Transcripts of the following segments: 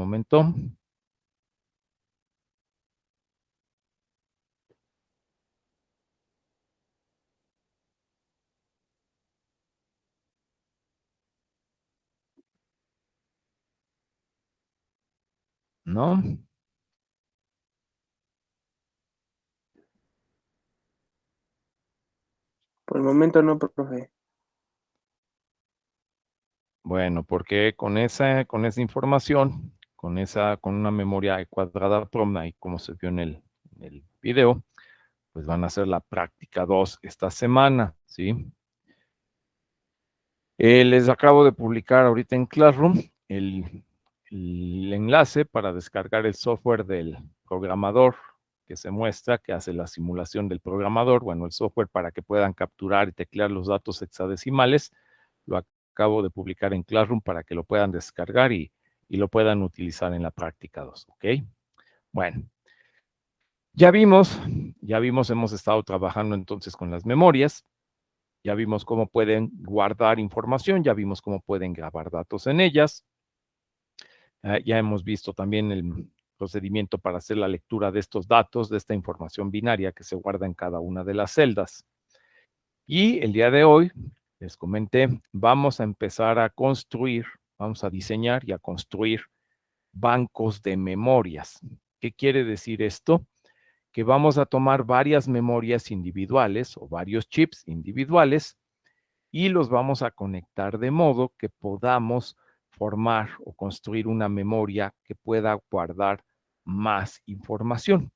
momento. ¿No? Por el momento no, profe. Bueno, porque con esa información, con una memoria cuadrada PROM, ahí como se vio en el video, pues van a hacer la práctica 2 esta semana, ¿sí? Les acabo de publicar ahorita en Classroom el enlace para descargar el software del programador que se muestra, que hace la simulación del programador, bueno, el software para que puedan capturar y teclear los datos hexadecimales. Lo acabo de publicar en Classroom para que lo puedan descargar y lo puedan utilizar en la práctica 2, ¿ok? Bueno, ya vimos, hemos estado trabajando entonces con las memorias. Ya vimos cómo pueden guardar información, ya vimos cómo pueden grabar datos en ellas. Ya hemos visto también el procedimiento para hacer la lectura de estos datos, de esta información binaria que se guarda en cada una de las celdas. Y el día de hoy, les comenté, vamos a empezar a construir, vamos a diseñar y a construir bancos de memorias. ¿Qué quiere decir esto? Que vamos a tomar varias memorias individuales o varios chips individuales y los vamos a conectar de modo que podamos formar o construir una memoria que pueda guardar más información,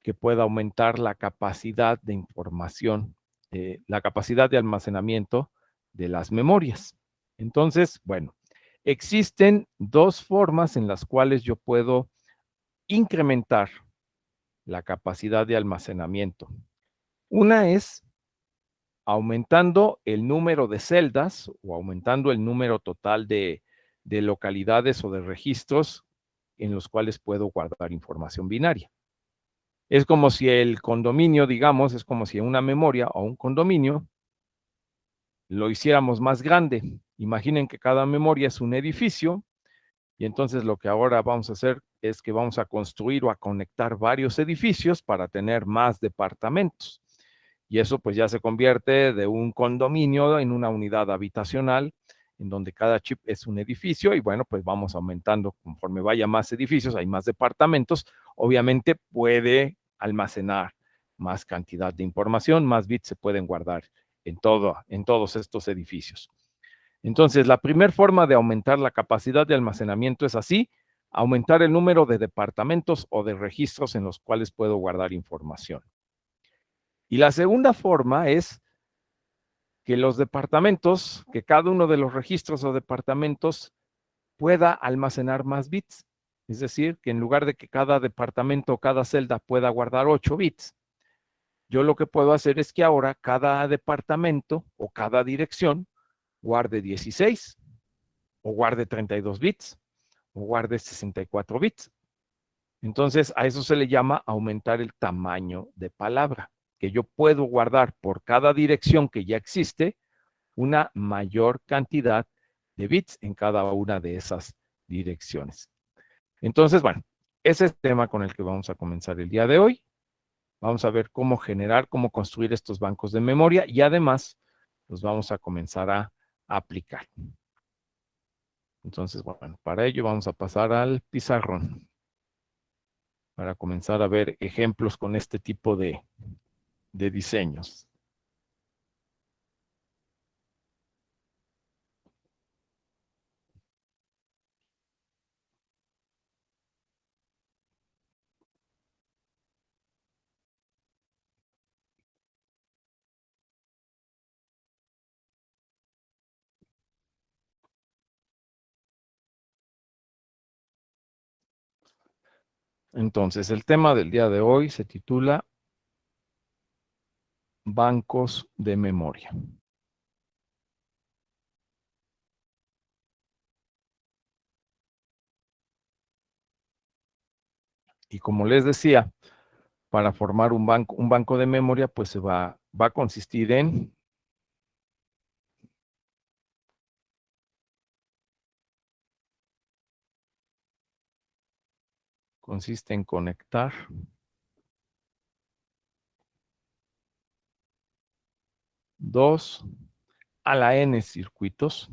que pueda aumentar la capacidad de información, la capacidad de almacenamiento de las memorias. Entonces, bueno, existen dos formas en las cuales yo puedo incrementar la capacidad de almacenamiento. Una es aumentando el número de celdas o aumentando el número total de localidades o de registros en los cuales puedo guardar información binaria. Es como si el condominio, digamos, es como si una memoria o un condominio lo hiciéramos más grande. Imaginen que cada memoria es un edificio y entonces lo que ahora vamos a hacer es que vamos a construir o a conectar varios edificios para tener más departamentos. Y eso pues ya se convierte de un condominio en una unidad habitacional en donde cada chip es un edificio y bueno, pues vamos aumentando conforme vaya más edificios, hay más departamentos, obviamente puede almacenar más cantidad de información, más bits se pueden guardar en todos estos edificios. Entonces, la primera forma de aumentar la capacidad de almacenamiento es así, aumentar el número de departamentos o de registros en los cuales puedo guardar información. Y la segunda forma es que los departamentos, que cada uno de los registros o departamentos pueda almacenar más bits. Es decir, que en lugar de que cada departamento o cada celda pueda guardar 8 bits, yo lo que puedo hacer es que ahora cada departamento o cada dirección guarde 16 o guarde 32 bits o guarde 64 bits. Entonces, a eso se le llama aumentar el tamaño de palabra, que yo puedo guardar por cada dirección que ya existe una mayor cantidad de bits en cada una de esas direcciones. Entonces, bueno, ese es el tema con el que vamos a comenzar el día de hoy. Vamos a ver cómo generar, cómo construir estos bancos de memoria y además los vamos a comenzar a aplicar. Entonces, bueno, para ello vamos a pasar al pizarrón para comenzar a ver ejemplos con este tipo de diseños. Entonces, el tema del día de hoy se titula bancos de memoria. Y como les decía, para formar un banco de memoria, pues va a consistir en consiste en conectar dos a la n circuitos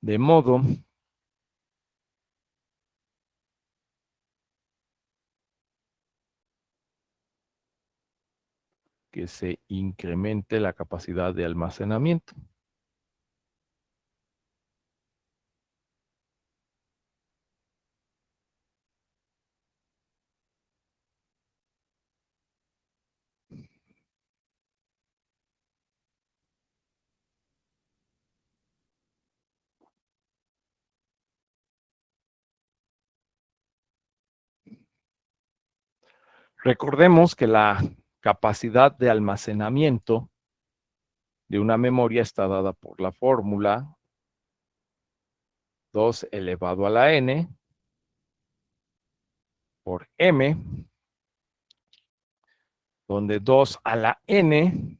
de modo que se incremente la capacidad de almacenamiento. Recordemos que la capacidad de almacenamiento de una memoria está dada por la fórmula 2 elevado a la n por m, donde 2 a la n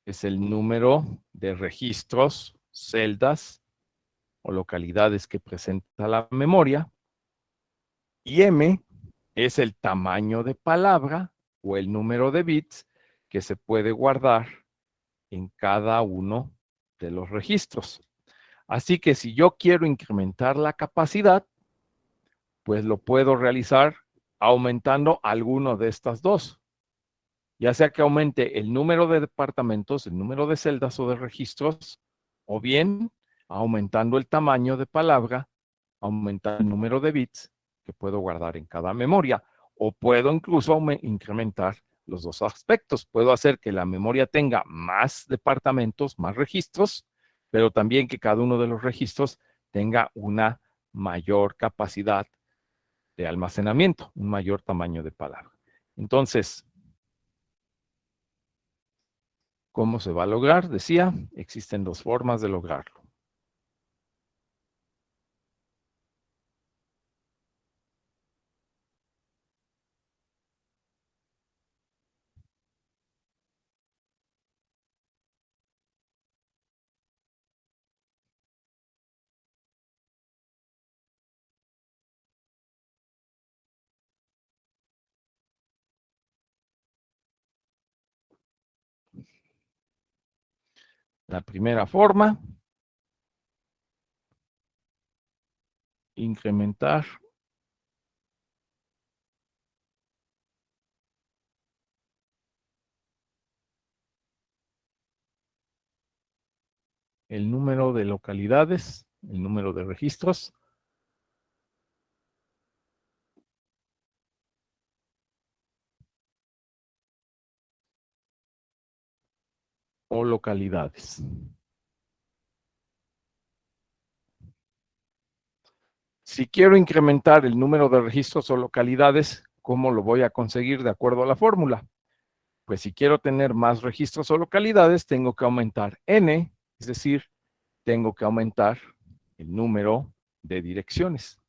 es el número de registros, celdas o localidades que presenta la memoria, y m es el tamaño de palabra o el número de bits que se puede guardar en cada uno de los registros. Así que si yo quiero incrementar la capacidad, pues lo puedo realizar aumentando alguno de estas dos. Ya sea que aumente el número de departamentos, el número de celdas o de registros, o bien aumentando el tamaño de palabra, aumentar el número de bits que puedo guardar en cada memoria, o puedo incluso incrementar los dos aspectos. Puedo hacer que la memoria tenga más departamentos, más registros, pero también que cada uno de los registros tenga una mayor capacidad de almacenamiento, un mayor tamaño de palabra. Entonces, ¿cómo se va a lograr? Decía, existen dos formas de lograrlo. La primera forma, incrementar el número de localidades, el número de registros, o localidades. Si quiero incrementar el número de registros o localidades, ¿cómo lo voy a conseguir de acuerdo a la fórmula? Pues si quiero tener más registros o localidades, tengo que aumentar n, es decir, tengo que aumentar el número de direcciones.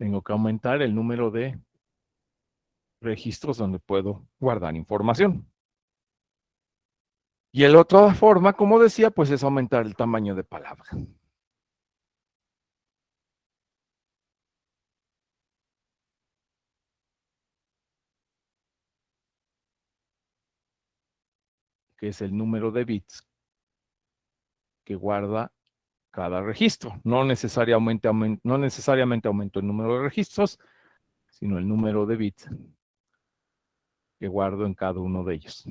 Tengo que aumentar el número de registros donde puedo guardar información. Y la otra forma, como decía, pues es aumentar el tamaño de palabra. Que es el número de bits que guarda cada registro. No necesariamente aumento el número de registros, sino el número de bits que guardo en cada uno de ellos.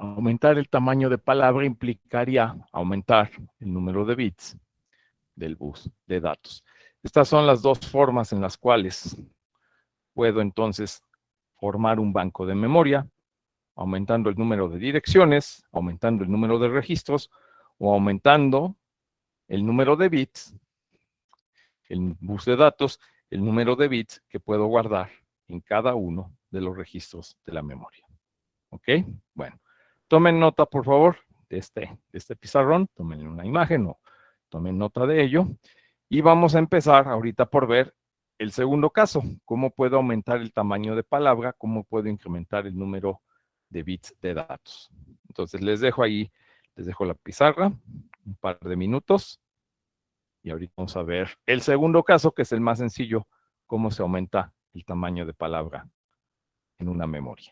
Aumentar el tamaño de palabra implicaría aumentar el número de bits del bus de datos. Estas son las dos formas en las cuales puedo entonces formar un banco de memoria, aumentando el número de direcciones, aumentando el número de registros o aumentando el número de bits, el bus de datos, el número de bits que puedo guardar en cada uno de los registros de la memoria. ¿Ok? Bueno, tomen nota, por favor, de este pizarrón, tomen una imagen o tomen nota de ello. Y vamos a empezar ahorita por ver el segundo caso, cómo puedo aumentar el tamaño de palabra, cómo puedo incrementar el número de bits de datos. Entonces les dejo ahí, les dejo la pizarra, un par de minutos, y ahorita vamos a ver el segundo caso, que es el más sencillo, cómo se aumenta el tamaño de palabra en una memoria.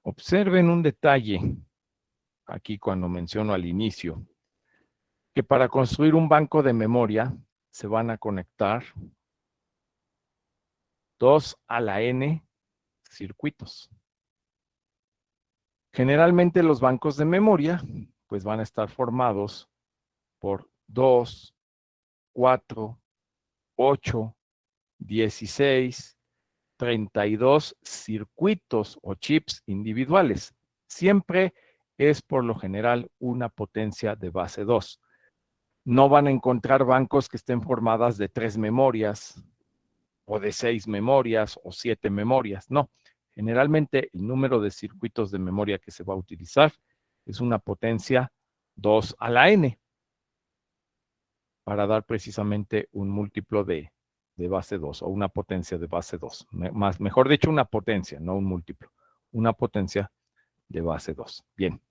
Observen un detalle aquí cuando menciono al inicio, que para construir un banco de memoria se van a conectar 2 a la n circuitos. Generalmente los bancos de memoria pues van a estar formados por 2, 4, 8, 16, 32 circuitos o chips individuales. Siempre es por lo general una potencia de base 2. No van a encontrar bancos que estén formadas de 3 memorias o de 6 memorias o 7 memorias. No, generalmente el número de circuitos de memoria que se va a utilizar es una potencia 2 a la n para dar precisamente un múltiplo de base 2 o una potencia de base 2. Mejor dicho, una potencia, no un múltiplo. Una potencia de base 2. Bien.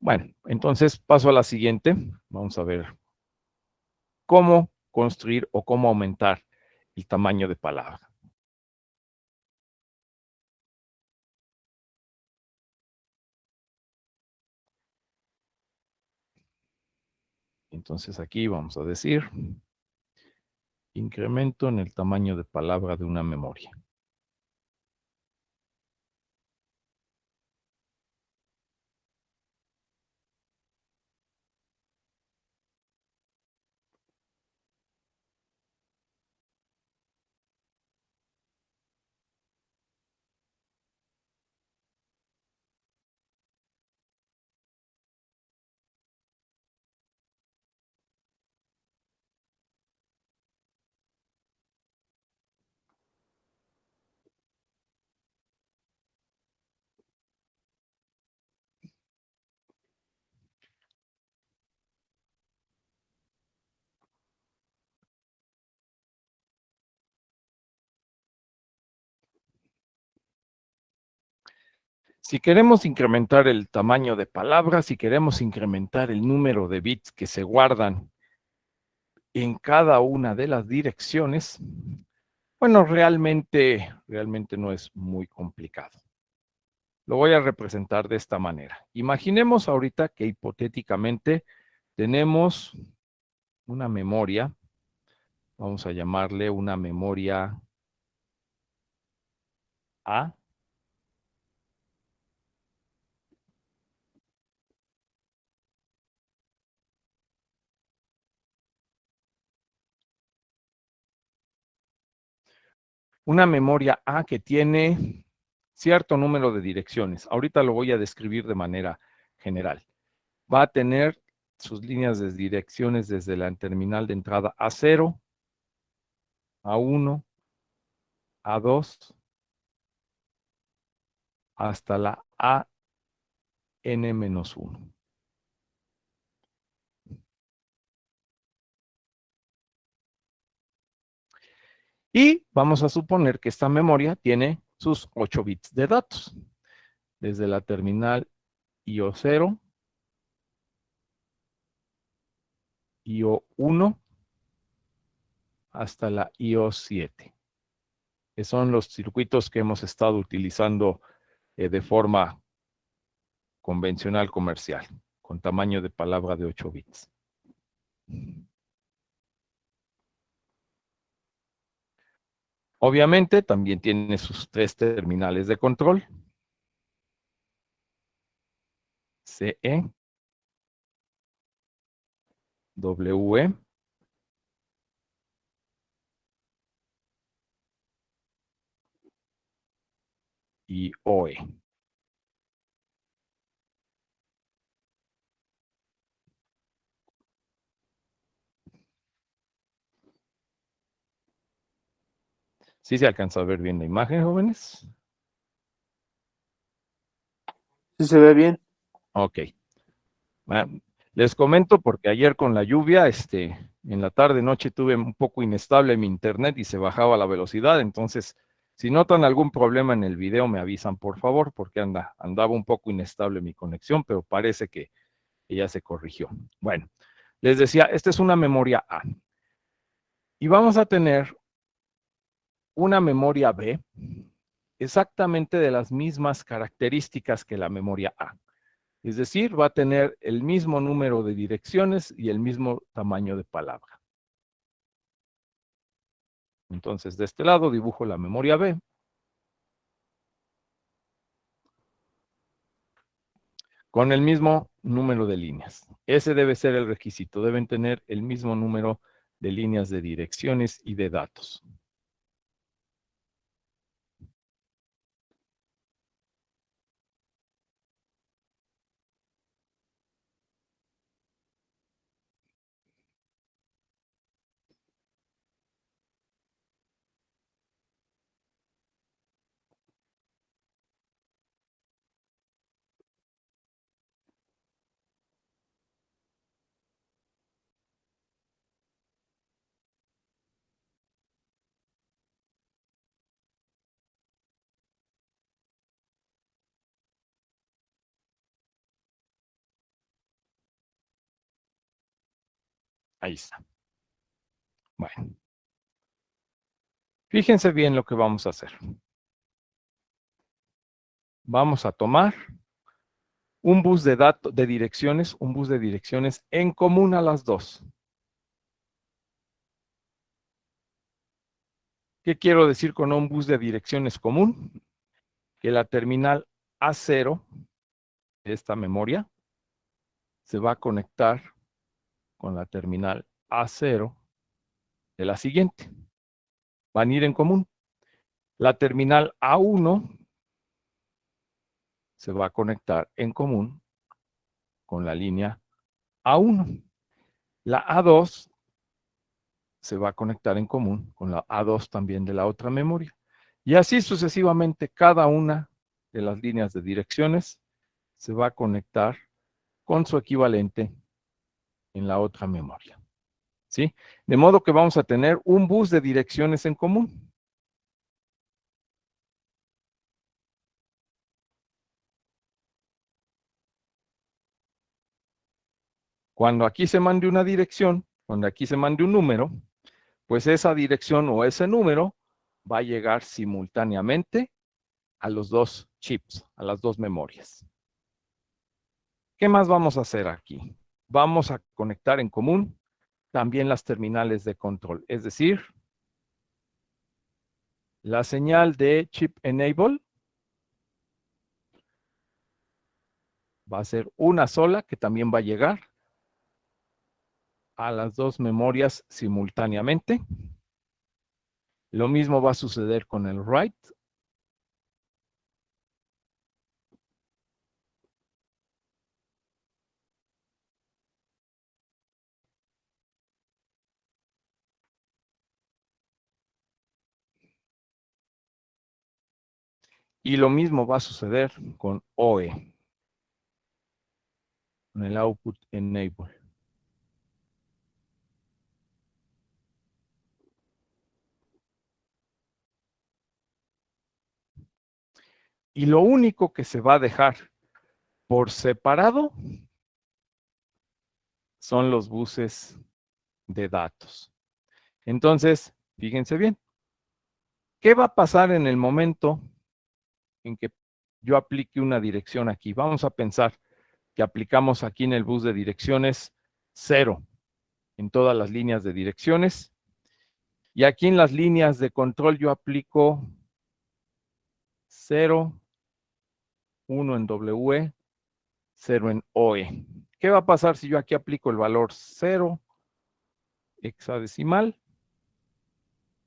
Bueno, entonces paso a la siguiente. Vamos a ver cómo construir o cómo aumentar el tamaño de palabra. Entonces aquí vamos a decir incremento en el tamaño de palabra de una memoria. Si queremos incrementar el tamaño de palabras, si queremos incrementar el número de bits que se guardan en cada una de las direcciones, bueno, realmente no es muy complicado. Lo voy a representar de esta manera. Imaginemos ahorita que hipotéticamente tenemos una memoria, vamos a llamarle una memoria A. Una memoria A que tiene cierto número de direcciones. Ahorita lo voy a describir de manera general. Va a tener sus líneas de direcciones desde la terminal de entrada A0, A1, A2, hasta la AN-1. Y vamos a suponer que esta memoria tiene sus 8 bits de datos. Desde la terminal IO0, IO1, hasta la IO7, que son los circuitos que hemos estado utilizando de forma convencional comercial, con tamaño de palabra de 8 bits. Obviamente también tiene sus 3 terminales de control, CE, WE y OE. ¿Sí se alcanza a ver bien la imagen, jóvenes? ¿Sí se ve bien? Ok. Les comento porque ayer con la lluvia, en la tarde noche tuve un poco inestable mi internet y se bajaba la velocidad, entonces si notan algún problema en el video me avisan por favor, porque andaba un poco inestable mi conexión, pero parece que ya se corrigió. Bueno, les decía, esta es una memoria A y vamos a tener una memoria B exactamente de las mismas características que la memoria A. Es decir, va a tener el mismo número de direcciones y el mismo tamaño de palabra. Entonces, de este lado dibujo la memoria B. Con el mismo número de líneas. Ese debe ser el requisito. Deben tener el mismo número de líneas de direcciones y de datos. Ahí está. Bueno, fíjense bien lo que vamos a hacer. Vamos a tomar un bus de datos, de direcciones, un bus de direcciones en común a las dos. ¿Qué quiero decir con un bus de direcciones común? Que la terminal A0 de esta memoria se va a conectar con la terminal A0 de la siguiente. Van a ir en común. La terminal A1 se va a conectar en común con la línea A1. La A2 se va a conectar en común con la A2 también de la otra memoria. Y así sucesivamente, cada una de las líneas de direcciones se va a conectar con su equivalente en la otra memoria. ¿Sí? De modo que vamos a tener un bus de direcciones en común. Cuando aquí se mande una dirección, cuando aquí se mande un número, pues esa dirección o ese número va a llegar simultáneamente a los dos chips, a las dos memorias. ¿Qué más vamos a hacer aquí? Vamos a conectar en común también las terminales de control, es decir, la señal de chip enable va a ser una sola que también va a llegar a las dos memorias simultáneamente. Lo mismo va a suceder con el write. Y lo mismo va a suceder con OE, con el output enable. Y lo único que se va a dejar por separado son los buses de datos. Entonces, fíjense bien, ¿qué va a pasar en el momento en que yo aplique una dirección aquí? Vamos a pensar que aplicamos aquí en el bus de direcciones 0 en todas las líneas de direcciones. Y aquí en las líneas de control yo aplico 0, 1 en W, 0 en OE. ¿Qué va a pasar si yo aquí aplico el valor 0 hexadecimal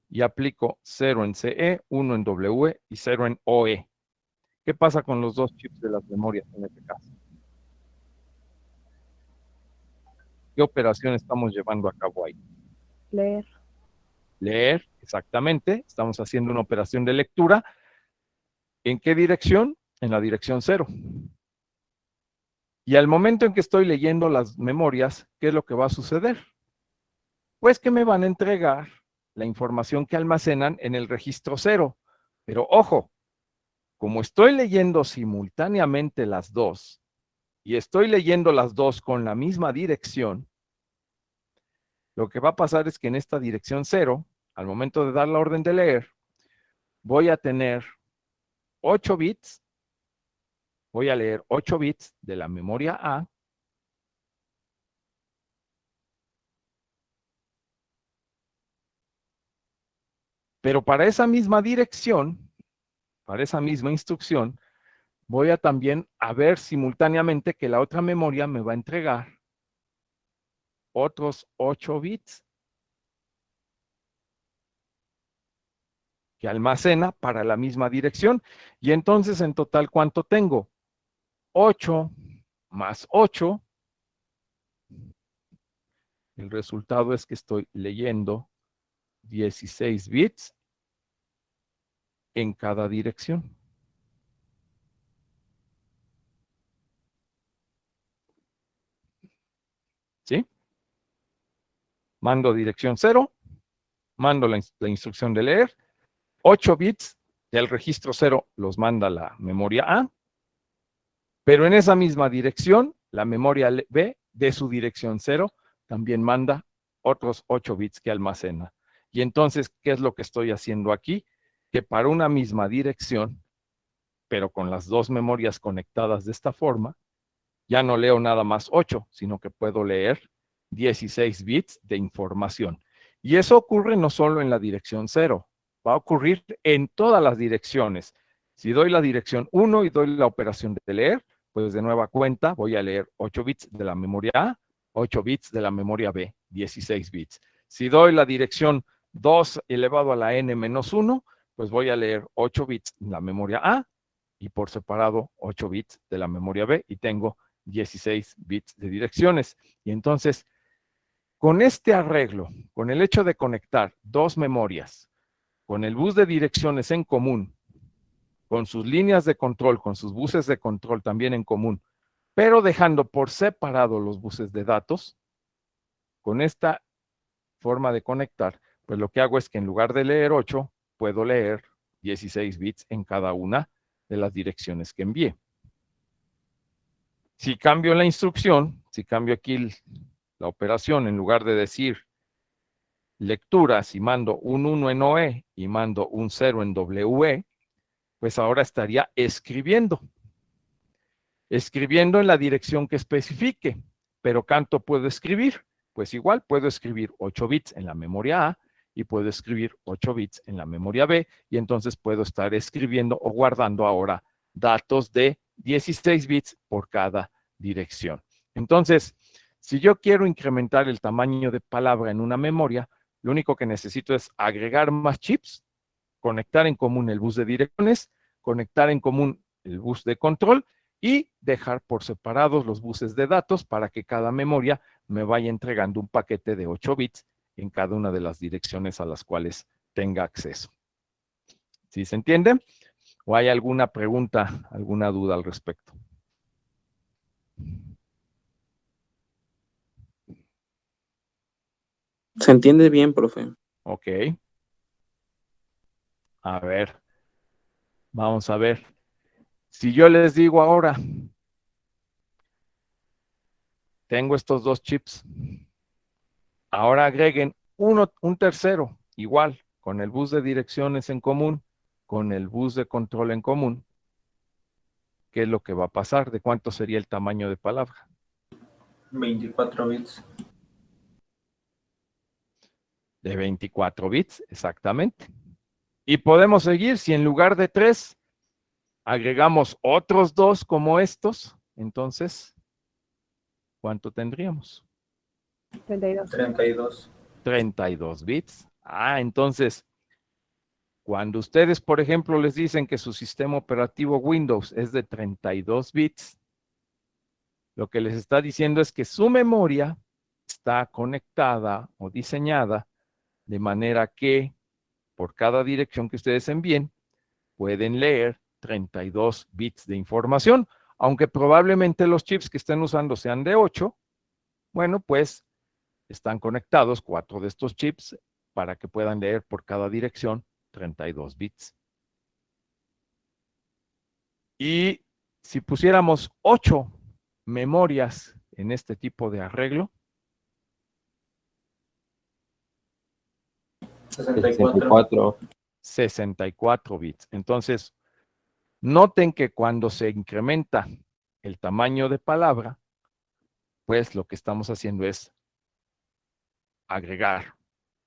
y aplico 0 en CE, 1 en W y 0 en OE? ¿Qué pasa con los dos chips de las memorias en este caso? ¿Qué operación estamos llevando a cabo ahí? Leer. Leer, exactamente. Estamos haciendo una operación de lectura. ¿En qué dirección? En la dirección 0. Y al momento en que estoy leyendo las memorias, ¿qué es lo que va a suceder? Pues que me van a entregar la información que almacenan en el registro 0. Pero ojo, como estoy leyendo simultáneamente las dos, y estoy leyendo las dos con la misma dirección, lo que va a pasar es que en esta dirección 0, al momento de dar la orden de leer, voy a tener 8 bits, voy a leer 8 bits de la memoria A, pero para esa misma dirección, para esa misma instrucción, voy a también a ver simultáneamente que la otra memoria me va a entregar otros 8 bits que almacena para la misma dirección. Y entonces, en total, ¿cuánto tengo? 8 más 8. El resultado es que estoy leyendo 16 bits en cada dirección. ¿Sí? Mando dirección 0, mando la instrucción de leer, 8 bits del registro 0 los manda la memoria A, pero en esa misma dirección, la memoria B de su dirección 0 también manda otros 8 bits que almacena. Y entonces, ¿qué es lo que estoy haciendo aquí? Que para una misma dirección, pero con las dos memorias conectadas de esta forma, ya no leo nada más 8, sino que puedo leer 16 bits de información. Y eso ocurre no solo en la dirección 0, va a ocurrir en todas las direcciones. Si doy la dirección 1 y doy la operación de leer, pues de nueva cuenta voy a leer 8 bits de la memoria A, 8 bits de la memoria B, 16 bits. Si doy la dirección 2 elevado a la n-1, pues voy a leer 8 bits de la memoria A y por separado 8 bits de la memoria B y tengo 16 bits de direcciones. Y entonces, con este arreglo, con el hecho de conectar dos memorias, con el bus de direcciones en común, con sus líneas de control, con sus buses de control también en común, pero dejando por separado los buses de datos, con esta forma de conectar, pues lo que hago es que en lugar de leer 8, puedo leer 16 bits en cada una de las direcciones que envié. Si cambio la instrucción, si cambio aquí la operación, en lugar de decir lectura, si mando un 1 en OE y mando un 0 en WE, pues ahora estaría escribiendo en la dirección que especifique. Pero ¿cuánto puedo escribir? Pues igual puedo escribir 8 bits en la memoria A y puedo escribir 8 bits en la memoria B, y entonces puedo estar escribiendo o guardando ahora datos de 16 bits por cada dirección. Entonces, si yo quiero incrementar el tamaño de palabra en una memoria, lo único que necesito es agregar más chips, conectar en común el bus de direcciones, conectar en común el bus de control y dejar por separados los buses de datos para que cada memoria me vaya entregando un paquete de 8 bits en cada una de las direcciones a las cuales tenga acceso. ¿Sí se entiende? ¿O hay alguna pregunta, alguna duda al respecto? Se entiende bien, profe. Ok. A ver. Vamos a ver. Si yo les digo ahora, tengo estos dos chips, ahora agreguen un tercero, igual, con el bus de direcciones en común, con el bus de control en común. ¿Qué es lo que va a pasar? ¿De cuánto sería el tamaño de palabra? 24 bits. De 24 bits, exactamente. Y podemos seguir, si en lugar de 3 agregamos otros 2 como estos, entonces, ¿cuánto tendríamos? 32. 32. 32 bits. Entonces, cuando ustedes, por ejemplo, les dicen que su sistema operativo Windows es de 32 bits, lo que les está diciendo es que su memoria está conectada o diseñada de manera que por cada dirección que ustedes envíen, pueden leer 32 bits de información, aunque probablemente los chips que estén usando sean de 8, bueno, pues están conectados 4 de estos chips para que puedan leer por cada dirección 32 bits. Y si pusiéramos 8 memorias en este tipo de arreglo, 64. 64 bits. Entonces, noten que cuando se incrementa el tamaño de palabra, pues lo que estamos haciendo es agregar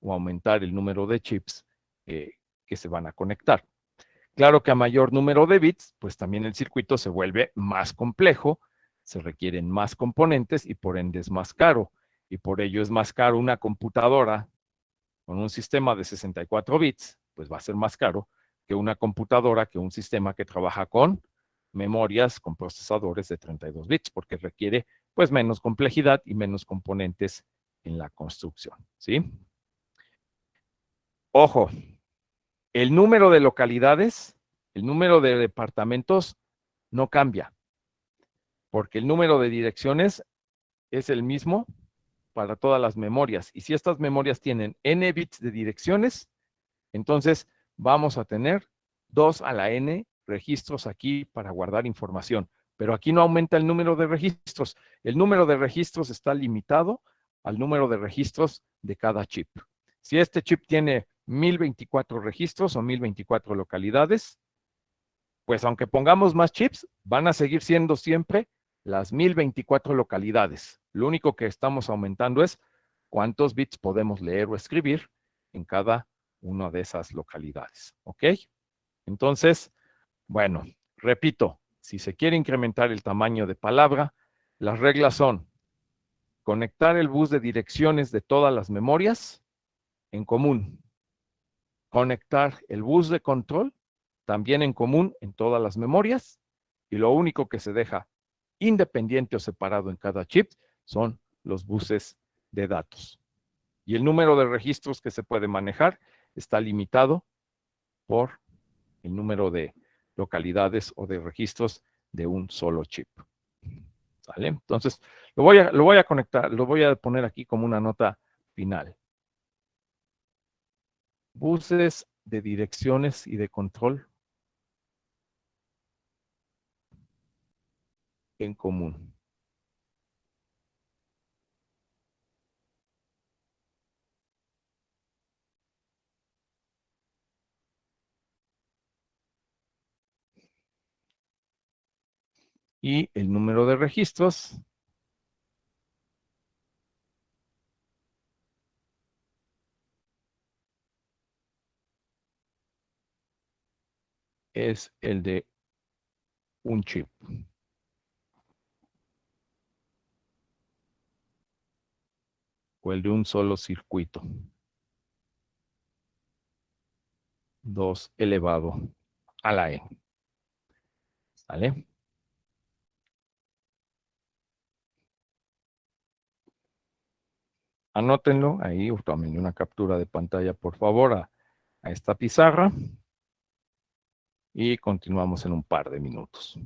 o aumentar el número de chips que se van a conectar. Claro que a mayor número de bits, pues también el circuito se vuelve más complejo, se requieren más componentes y por ende es más caro. Y por ello es más caro una computadora con un sistema de 64 bits, pues va a ser más caro que una computadora, que un sistema que trabaja con memorias, con procesadores de 32 bits, porque requiere pues menos complejidad y menos componentes en la construcción, ¿sí? Ojo, el número de localidades, el número de departamentos no cambia, porque el número de direcciones es el mismo para todas las memorias. Y si estas memorias tienen n bits de direcciones, entonces vamos a tener 2 a la n registros aquí para guardar información. Pero aquí no aumenta el número de registros. El número de registros está limitado al número de registros de cada chip. Si este chip tiene 1024 registros o 1024 localidades, pues aunque pongamos más chips, van a seguir siendo siempre las 1024 localidades. Lo único que estamos aumentando es cuántos bits podemos leer o escribir en cada una de esas localidades. ¿Ok? Entonces, bueno, repito, si se quiere incrementar el tamaño de palabra, las reglas son conectar el bus de direcciones de todas las memorias en común, conectar el bus de control también en común en todas las memorias, y lo único que se deja independiente o separado en cada chip son los buses de datos. Y el número de registros que se puede manejar está limitado por el número de localidades o de registros de un solo chip. ¿Sale? Entonces, lo voy a conectar, lo voy a poner aquí como una nota final. Buses de direcciones y de control en común. Y el número de registros es el de un chip. O el de un solo circuito. 2 elevado a la n. ¿Sale? Anótenlo ahí, o tomen una captura de pantalla, por favor, a esta pizarra. Y continuamos en un par de minutos.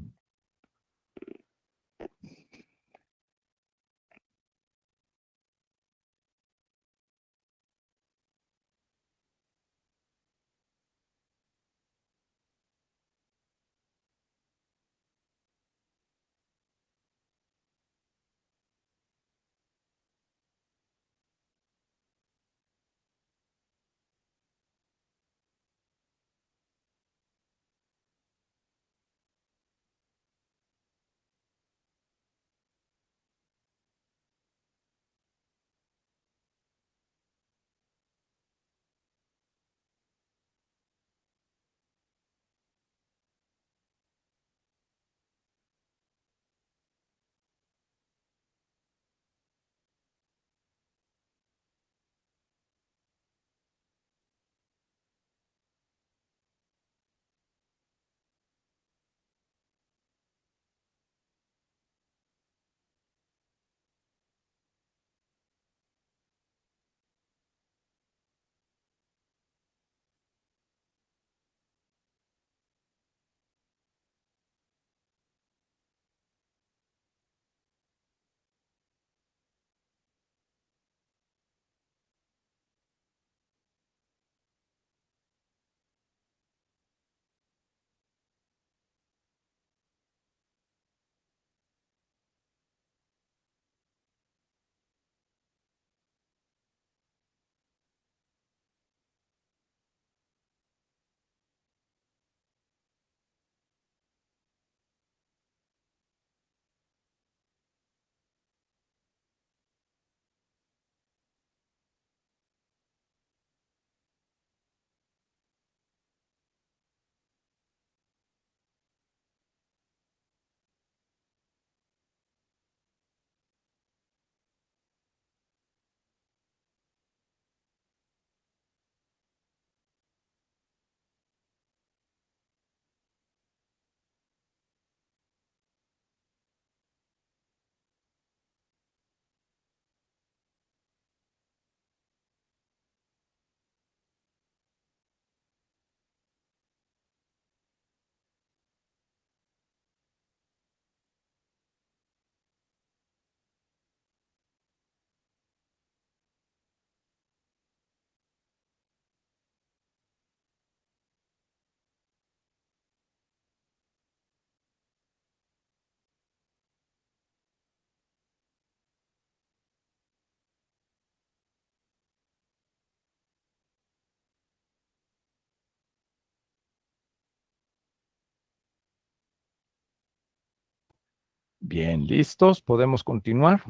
Bien, listos. ¿Podemos continuar?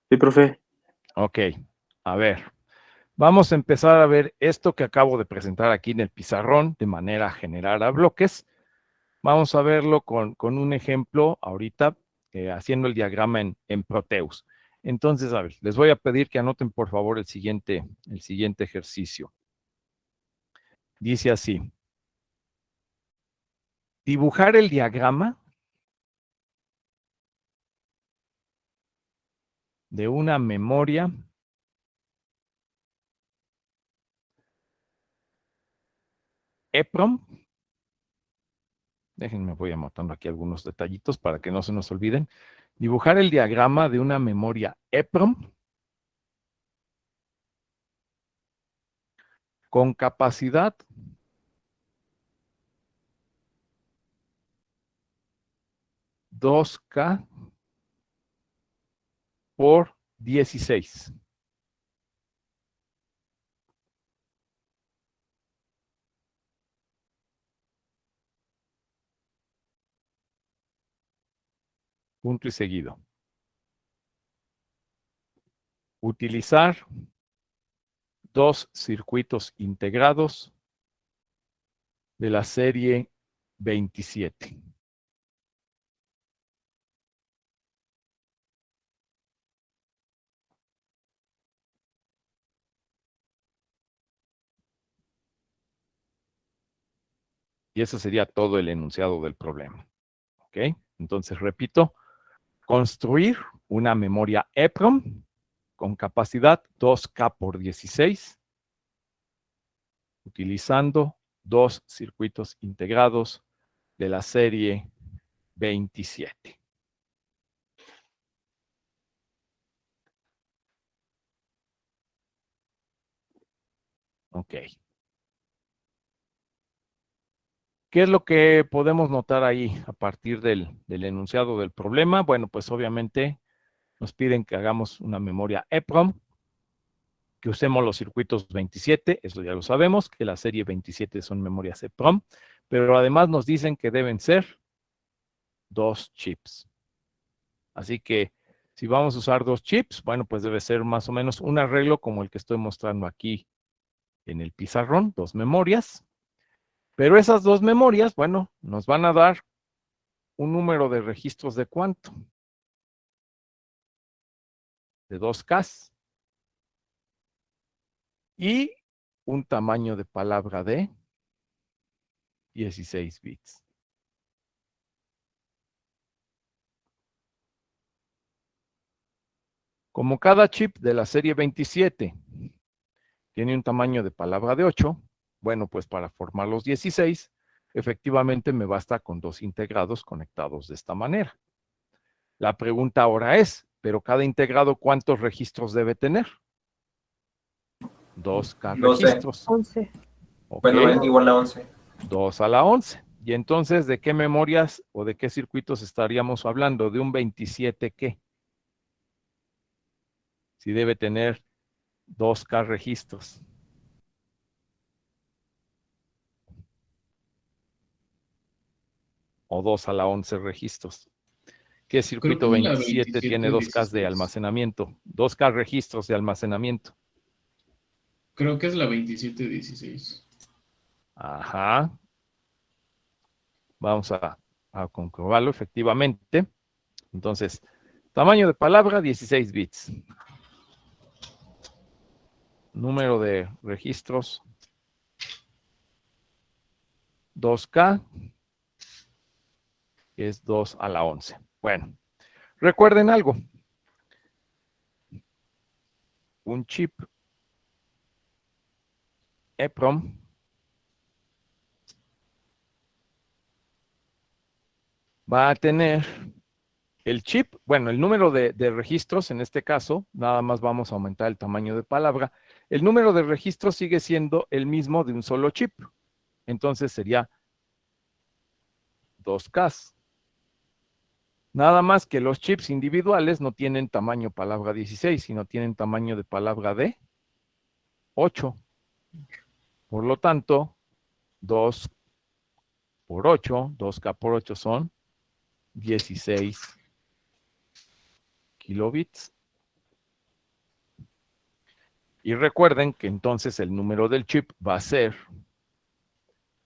Sí, profe. Ok, a ver. Vamos a empezar a ver esto que acabo de presentar aquí en el pizarrón de manera general a bloques. Vamos a verlo con un ejemplo ahorita, haciendo el diagrama en Proteus. Entonces, a ver, les voy a pedir que anoten por favor el siguiente ejercicio. Dice así: dibujar el diagrama de una memoria EPROM. Déjenme, voy anotando aquí algunos detallitos para que no se nos olviden. Dibujar el diagrama de una memoria EPROM con capacidad (2K por 16). punto y seguido. Utilizar dos circuitos integrados de la serie 27. Y eso sería todo el enunciado del problema. ¿Ok? Entonces, repito, construir una memoria EPROM con capacidad 2K por 16, utilizando dos circuitos integrados de la serie 27. Ok. ¿Qué es lo que podemos notar ahí a partir del enunciado del problema? Bueno, pues obviamente nos piden que hagamos una memoria EPROM, que usemos los circuitos 27, eso ya lo sabemos, que la serie 27 son memorias EPROM, pero además nos dicen que deben ser dos chips. Así que si vamos a usar dos chips, bueno, pues debe ser más o menos un arreglo como el que estoy mostrando aquí en el pizarrón, dos memorias. Pero esas dos memorias, bueno, nos van a dar un número de registros de ¿cuánto? De 2K. Y un tamaño de palabra de 16 bits. Como cada chip de la serie 27 tiene un tamaño de palabra de 8, bueno, pues para formar los 16, efectivamente me basta con dos integrados conectados de esta manera. La pregunta ahora es, ¿pero cada integrado cuántos registros debe tener? 2K 12. registros. 11. Ok, Bueno, es igual a 11. 2 a la 11. Y entonces, ¿de qué memorias o de qué circuitos estaríamos hablando? ¿De un 27 qué? Si debe tener 2K registros. O 2 a la 11 registros. ¿Qué circuito Creo que es la 27 tiene 2K de 2716. almacenamiento? 2K registros de almacenamiento. Creo que es la 2716. Ajá. Vamos a comprobarlo efectivamente. Entonces, tamaño de palabra 16 bits. Número de registros 2K, que es 2 a la 11. Bueno, recuerden algo. Un chip EPROM va a tener el chip, bueno, el número de registros, en este caso, nada más vamos a aumentar el tamaño de palabra. El número de registros sigue siendo el mismo de un solo chip. Entonces sería 2K. Nada más que los chips individuales no tienen tamaño palabra 16, sino tienen tamaño de palabra de 8. Por lo tanto, 2 por 8, 2K por 8 son 16 kilobits. Y recuerden que entonces el número del chip va a ser,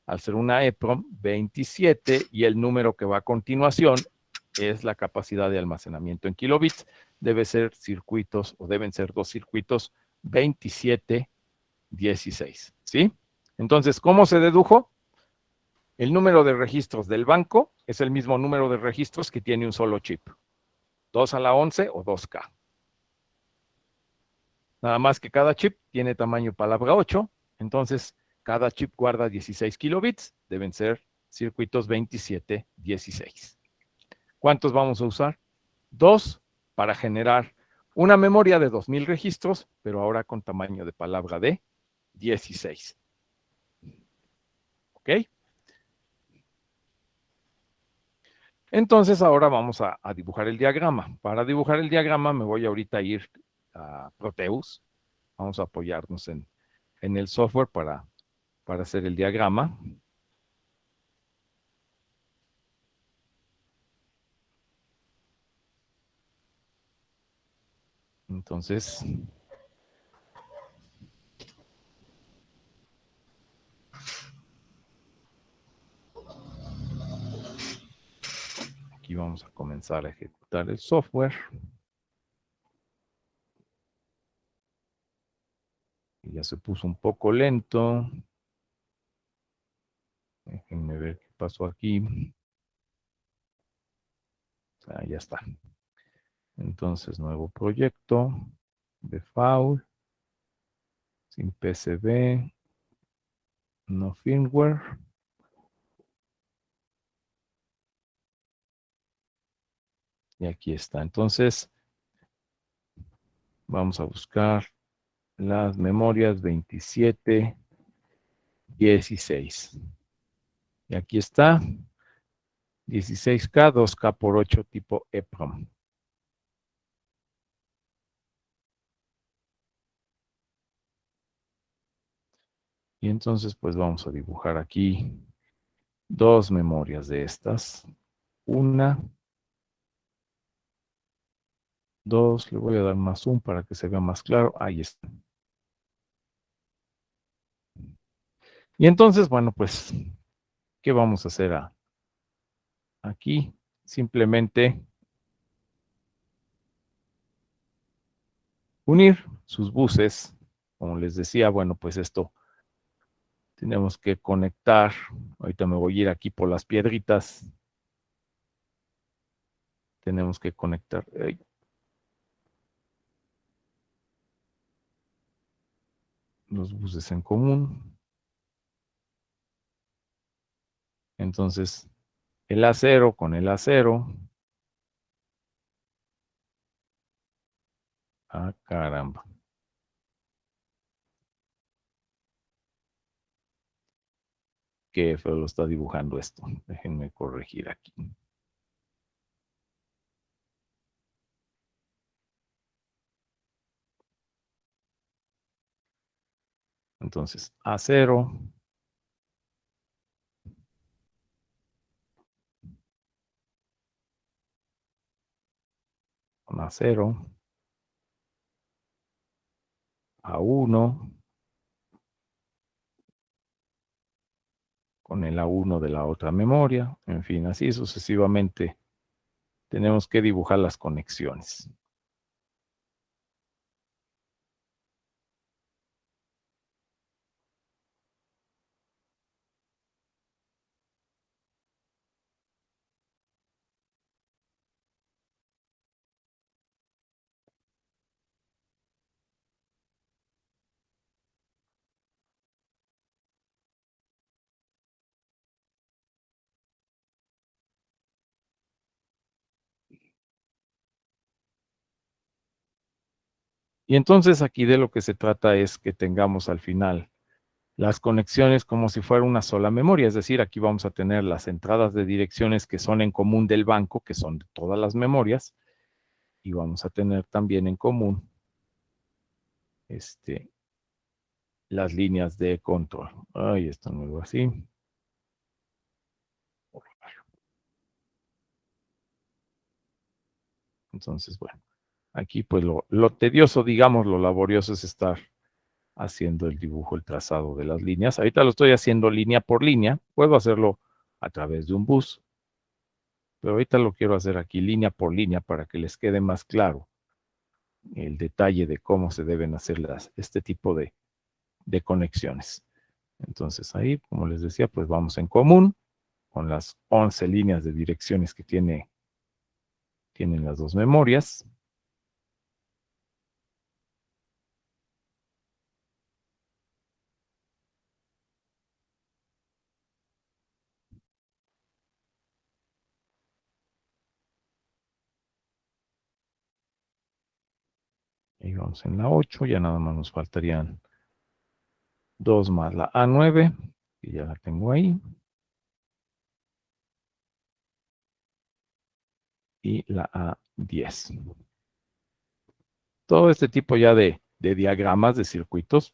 al ser una EPROM, 27, y el número que va a continuación es la capacidad de almacenamiento en kilobits. Debe ser circuitos, o deben ser dos circuitos 27, 16, ¿sí? Entonces, ¿cómo se dedujo? El número de registros del banco es el mismo número de registros que tiene un solo chip. 2 a la 11 o 2K. Nada más que cada chip tiene tamaño palabra 8, entonces cada chip guarda 16 kilobits, deben ser circuitos 27, 16. ¿Cuántos vamos a usar? 2 para generar una memoria de 2000 registros, pero ahora con tamaño de palabra de 16. ¿Ok? Entonces ahora vamos a dibujar el diagrama. Para dibujar el diagrama me voy ahorita a ir a Proteus. Vamos a apoyarnos en el software para hacer el diagrama. Entonces, aquí vamos a comenzar a ejecutar el software. Y ya se puso un poco lento. Déjenme ver qué pasó aquí. Ah, ya está. Entonces, nuevo proyecto. Default. Sin PCB. No firmware. Y aquí está. Entonces, vamos a buscar las memorias 27, 16. Y aquí está. 16K, 2K por 8 tipo EPROM. Y entonces, pues vamos a dibujar aquí dos memorias de estas. Una, dos, le voy a dar más zoom para que se vea más claro. Ahí está. Y entonces, bueno, pues, ¿qué vamos a hacer aquí? Simplemente unir sus buses. Como les decía, bueno, pues esto tenemos que conectar. Ahorita me voy a ir aquí por las piedritas. Tenemos que conectar los buses en común. Entonces, el A0 con el A0. Ah, caramba. Qué feo lo está dibujando esto. Déjenme corregir aquí. Entonces, A0. Con A0. A1. Con el A1 de la otra memoria. En fin, así sucesivamente tenemos que dibujar las conexiones. Y entonces aquí de lo que se trata es que tengamos al final las conexiones como si fuera una sola memoria. Es decir, aquí vamos a tener las entradas de direcciones que son en común del banco, que son de todas las memorias. Y vamos a tener también en común las líneas de control. Ay, esto no lo así. Entonces, bueno, aquí pues lo tedioso, digamos, lo laborioso es estar haciendo el dibujo, el trazado de las líneas. Ahorita lo estoy haciendo línea por línea. Puedo hacerlo a través de un bus, pero ahorita lo quiero hacer aquí línea por línea para que les quede más claro el detalle de cómo se deben hacer este tipo de conexiones. Entonces ahí, como les decía, pues vamos en común con las 11 líneas de direcciones que tienen las dos memorias. Ahí vamos en la 8, ya nada más nos faltarían dos más la A9, que ya la tengo ahí. Y la A10. Todo este tipo ya de diagramas, de circuitos,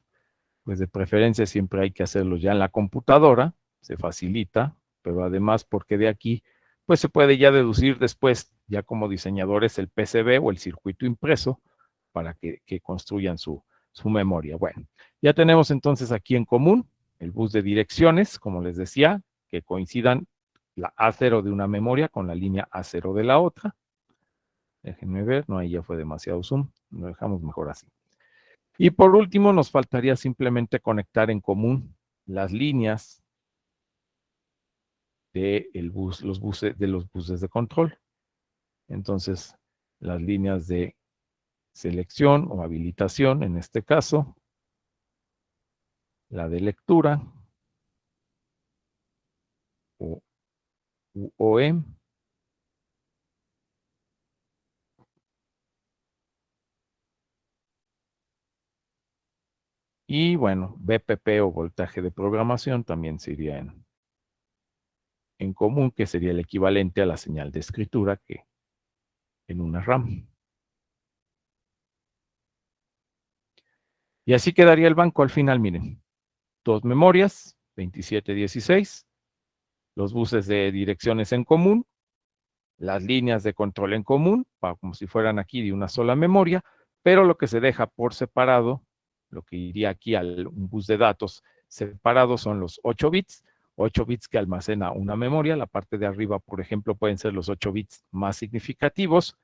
pues de preferencia siempre hay que hacerlos ya en la computadora, se facilita, pero además porque de aquí, pues se puede ya deducir después, ya como diseñadores, el PCB o el circuito impreso, para que construyan su memoria. Bueno, ya tenemos entonces aquí en común el bus de direcciones, como les decía, que coincidan la A0 de una memoria con la línea A0 de la otra. Déjenme ver, no, ahí ya fue demasiado zoom, lo dejamos mejor así. Y por último, nos faltaría simplemente conectar en común las líneas de los buses de control. Entonces, las líneas de selección o habilitación, en este caso, la de lectura, o OE, y bueno, BPP o voltaje de programación también sería en común, que sería el equivalente a la señal de escritura que en una RAM. Y así quedaría el banco al final, miren. 2 memorias, 27, 16, los buses de direcciones en común, las líneas de control en común, como si fueran aquí de una sola memoria, pero lo que se deja por separado, lo que iría aquí a un bus de datos separado son los 8 bits que almacena una memoria. La parte de arriba, por ejemplo, pueden ser los 8 bits más significativos,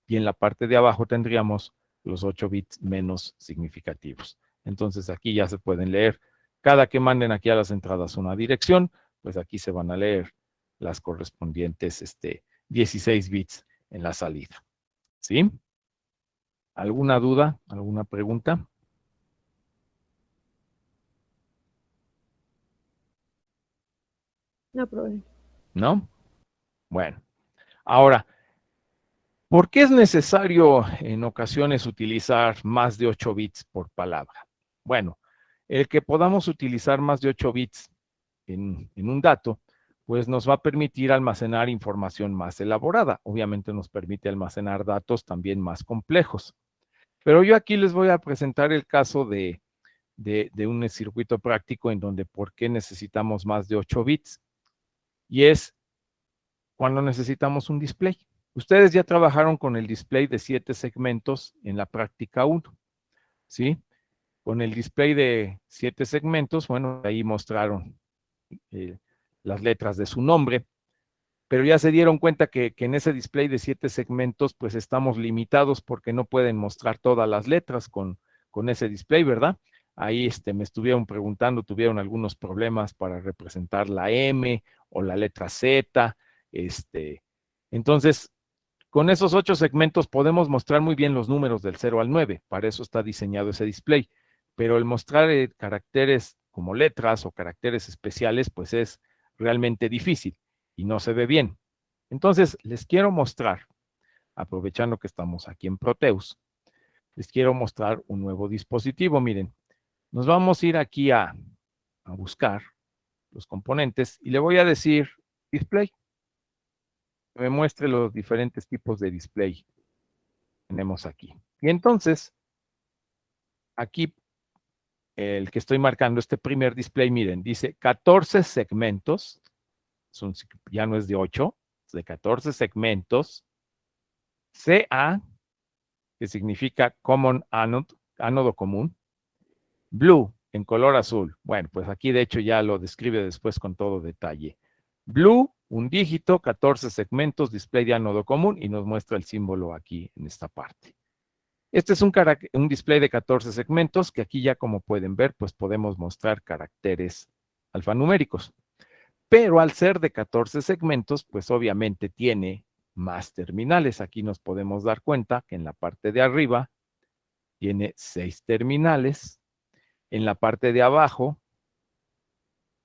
y en la parte de abajo tendríamos los 8 bits menos significativos. Entonces aquí ya se pueden leer. Cada que manden aquí a las entradas una dirección, pues aquí se van a leer las correspondientes 16 bits en la salida. ¿Sí? ¿Alguna duda? ¿Alguna pregunta? No problema. ¿No? Bueno, ahora, ¿por qué es necesario en ocasiones utilizar más de 8 bits por palabra? Bueno, el que podamos utilizar más de 8 bits en un dato, pues nos va a permitir almacenar información más elaborada. Obviamente nos permite almacenar datos también más complejos. Pero yo aquí les voy a presentar el caso de un circuito práctico en donde por qué necesitamos más de 8 bits. Y es cuando necesitamos un display. Ustedes ya trabajaron con el display de 7 segmentos en la práctica 1, ¿sí? Con el display de 7 segmentos, bueno, ahí mostraron las letras de su nombre, pero ya se dieron cuenta que en ese display de 7 segmentos, pues estamos limitados porque no pueden mostrar todas las letras con ese display, ¿verdad? Ahí me estuvieron preguntando, tuvieron algunos problemas para representar la M o la letra Z, entonces, con esos 8 segmentos podemos mostrar muy bien los números del 0 al 9, para eso está diseñado ese display, pero el mostrar caracteres como letras o caracteres especiales, pues es realmente difícil y no se ve bien. Entonces, les quiero mostrar, aprovechando que estamos aquí en Proteus, les quiero mostrar un nuevo dispositivo. Miren, nos vamos a ir aquí a buscar los componentes y le voy a decir display, que me muestre los diferentes tipos de display que tenemos aquí. Y entonces, aquí el que estoy marcando, este primer display, miren, dice 14 segmentos, ya no es de 8, es de 14 segmentos, CA, que significa Common Anode, ánodo común, Blue, en color azul. Bueno, pues aquí de hecho ya lo describe después con todo detalle. Blue, un dígito, 14 segmentos, display de ánodo común, y nos muestra el símbolo aquí en esta parte. Este es un display de 14 segmentos que aquí ya, como pueden ver, pues podemos mostrar caracteres alfanuméricos. Pero al ser de 14 segmentos, pues obviamente tiene más terminales. Aquí nos podemos dar cuenta que en la parte de arriba tiene 6 terminales. En la parte de abajo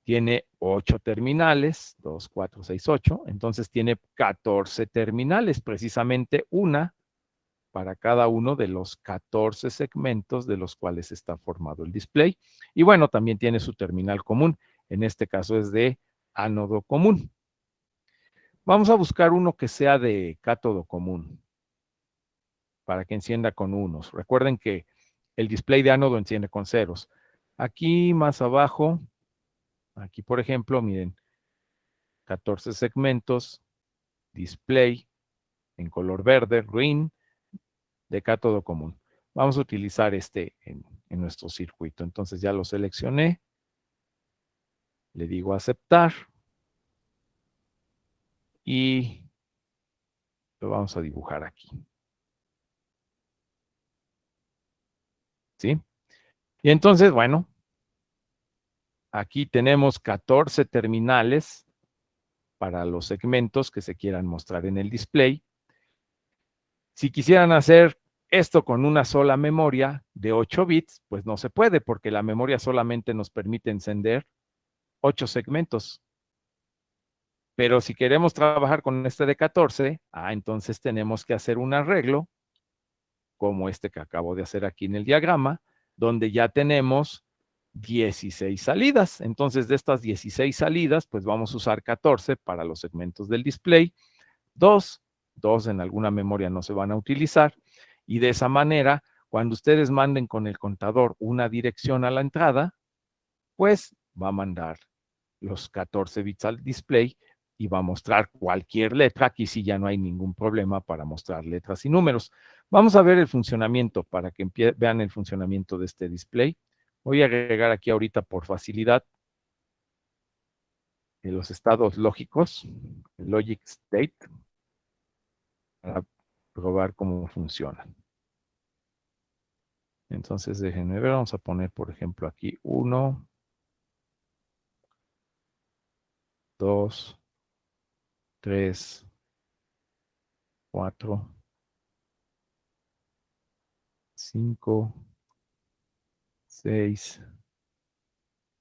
tiene 8 terminales, 2, 4, 6, 8. Entonces tiene 14 terminales, precisamente una para cada uno de los 14 segmentos de los cuales está formado el display. Y bueno, también tiene su terminal común. En este caso es de ánodo común. Vamos a buscar uno que sea de cátodo común para que encienda con unos. Recuerden que el display de ánodo enciende con ceros. Aquí más abajo, aquí por ejemplo, miren, 14 segmentos, display en color verde, green, de cátodo común. vamos a utilizar este en nuestro circuito. Entonces ya lo seleccioné. Le digo aceptar. Y lo vamos a dibujar aquí. ¿Sí? Y entonces, bueno, aquí tenemos 14 terminales para los segmentos que se quieran mostrar en el display. Si quisieran hacer esto con una sola memoria de 8 bits, pues no se puede porque la memoria solamente nos permite encender 8 segmentos. Pero si queremos trabajar con este de 14, entonces tenemos que hacer un arreglo como este que acabo de hacer aquí en el diagrama, donde ya tenemos 16 salidas. Entonces, de estas 16 salidas, pues vamos a usar 14 para los segmentos del display, 2 en alguna memoria no se van a utilizar, y de esa manera, cuando ustedes manden con el contador una dirección a la entrada, pues va a mandar los 14 bits al display y va a mostrar cualquier letra. Aquí sí ya no hay ningún problema para mostrar letras y números. Vamos a ver el funcionamiento para que vean el funcionamiento de este display. Voy a agregar aquí ahorita por facilidad los estados lógicos, el logic state, para probar cómo funciona. Entonces déjenme ver, vamos a poner por ejemplo aquí 1, 2, 3, 4, 5, 6,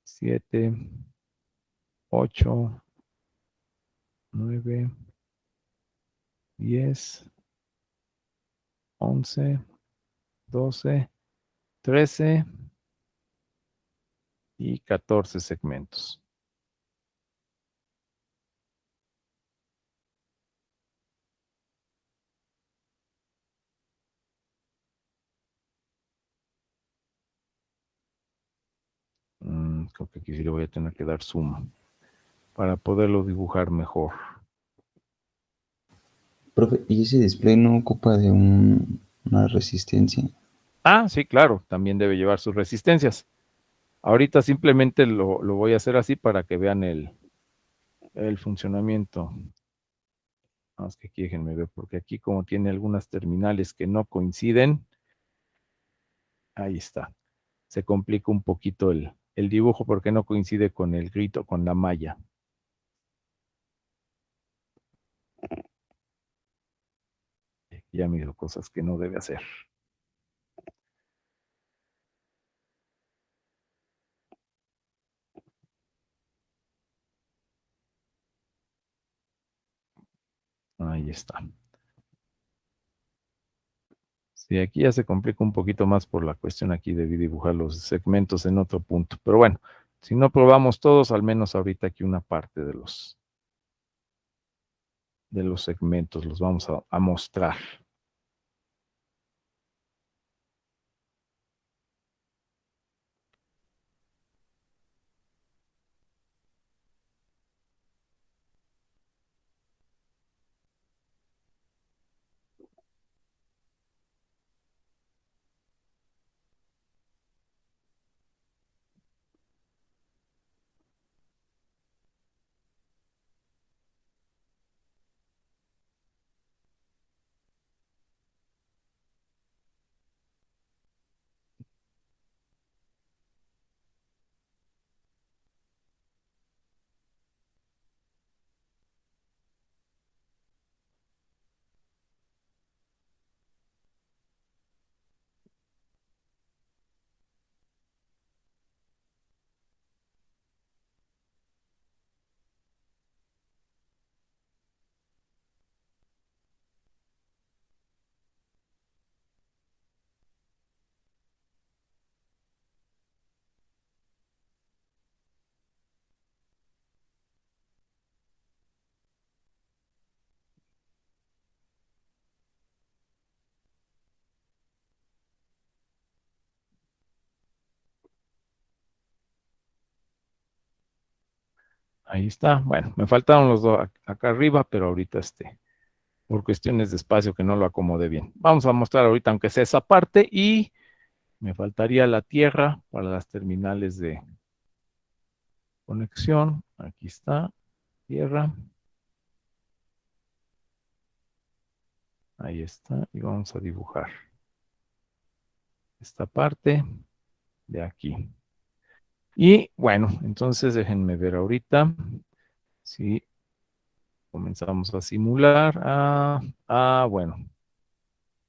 7, 8, 9, 10, 11, 12, 13 y 14 segmentos. Creo que aquí sí le voy a tener que dar zoom para poderlo dibujar mejor. Profe, ¿y ese display no ocupa de una resistencia? Sí, claro, también debe llevar sus resistencias. Ahorita simplemente lo voy a hacer así para que vean el funcionamiento. Más que aquí déjenme ver, porque aquí como tiene algunas terminales que no coinciden, ahí está. Se complica un poquito el dibujo porque no coincide con el grito, con la malla. Ya miro cosas que no debe hacer. Ahí está. Sí, aquí ya se complica un poquito más por la cuestión aquí de dibujar los segmentos en otro punto. Pero bueno, si no probamos todos, al menos ahorita aquí una parte de los segmentos los vamos a mostrar. Ahí está. Bueno, me faltaron los dos acá arriba, pero ahorita por cuestiones de espacio que no lo acomodé bien. Vamos a mostrar ahorita, aunque sea esa parte, y me faltaría la tierra para las terminales de conexión. Aquí está, tierra. Ahí está, y vamos a dibujar esta parte de aquí. Y bueno, entonces déjenme ver ahorita si comenzamos a simular. Bueno,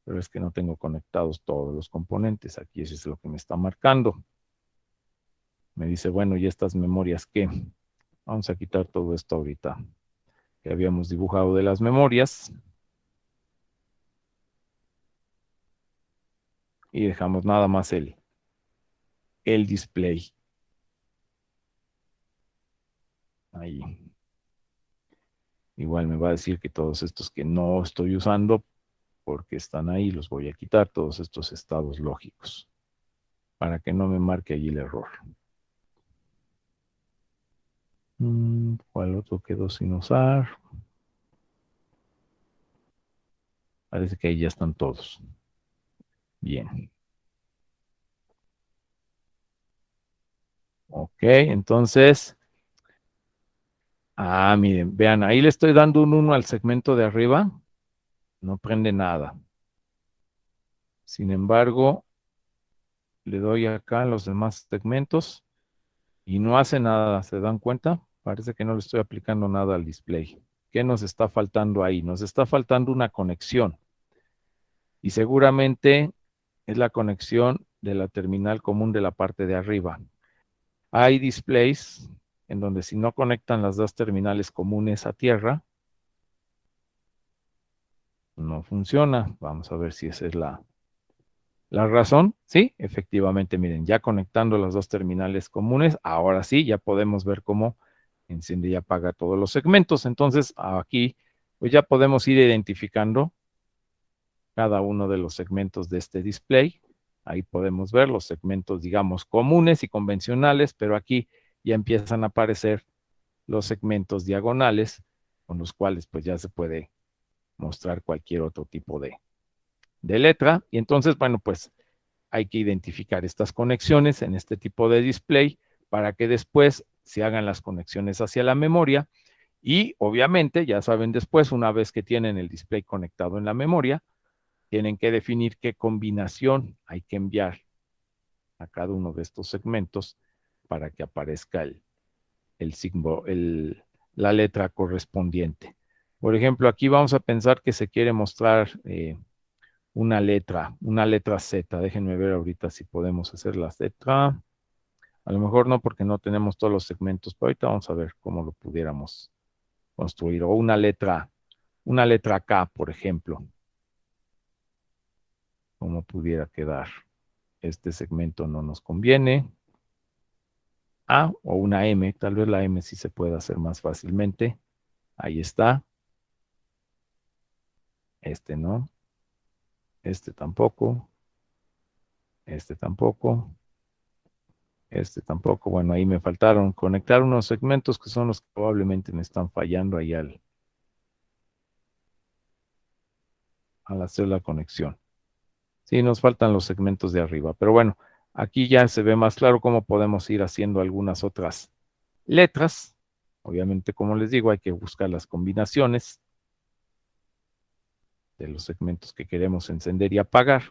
pero es que no tengo conectados todos los componentes. Aquí eso es lo que me está marcando. Me dice, bueno, ¿y estas memorias qué? Vamos a quitar todo esto ahorita que habíamos dibujado de las memorias. Y dejamos nada más el display. Ahí. Igual me va a decir que todos estos que no estoy usando, porque están ahí, los voy a quitar, todos estos estados lógicos, para que no me marque allí el error. ¿Cuál otro quedó sin usar? Parece que ahí ya están todos. Bien. Ok, entonces. Miren, vean, ahí le estoy dando un 1 al segmento de arriba. No prende nada. Sin embargo, le doy acá a los demás segmentos y no hace nada. ¿Se dan cuenta? Parece que no le estoy aplicando nada al display. ¿Qué nos está faltando ahí? Nos está faltando una conexión. Y seguramente es la conexión de la terminal común de la parte de arriba. Hay displays en donde si no conectan las dos terminales comunes a tierra, no funciona. Vamos a ver si esa es la razón. Sí, efectivamente, miren, ya conectando las dos terminales comunes, ahora sí, ya podemos ver cómo enciende y apaga todos los segmentos. Entonces, aquí, pues ya podemos ir identificando cada uno de los segmentos de este display. Ahí podemos ver los segmentos, digamos, comunes y convencionales, pero aquí ya empiezan a aparecer los segmentos diagonales, con los cuales pues ya se puede mostrar cualquier otro tipo de letra. Y entonces, bueno, pues hay que identificar estas conexiones en este tipo de display para que después se hagan las conexiones hacia la memoria. Y obviamente, ya saben después, una vez que tienen el display conectado en la memoria, tienen que definir qué combinación hay que enviar a cada uno de estos segmentos para que aparezca la letra correspondiente. Por ejemplo, aquí vamos a pensar que se quiere mostrar una letra Z. Déjenme ver ahorita si podemos hacer la Z. A lo mejor no, porque no tenemos todos los segmentos, pero ahorita vamos a ver cómo lo pudiéramos construir. O una letra K, por ejemplo. ¿Cómo pudiera quedar? Este segmento no nos conviene. O una M, tal vez la M sí se pueda hacer más fácilmente. Ahí está. Este no. Este tampoco. Este tampoco. Este tampoco. Bueno, ahí me faltaron conectar unos segmentos que son los que probablemente me están fallando ahí al hacer la conexión. Sí, nos faltan los segmentos de arriba. Pero bueno, aquí ya se ve más claro cómo podemos ir haciendo algunas otras letras. Obviamente, como les digo, hay que buscar las combinaciones de los segmentos que queremos encender y apagar.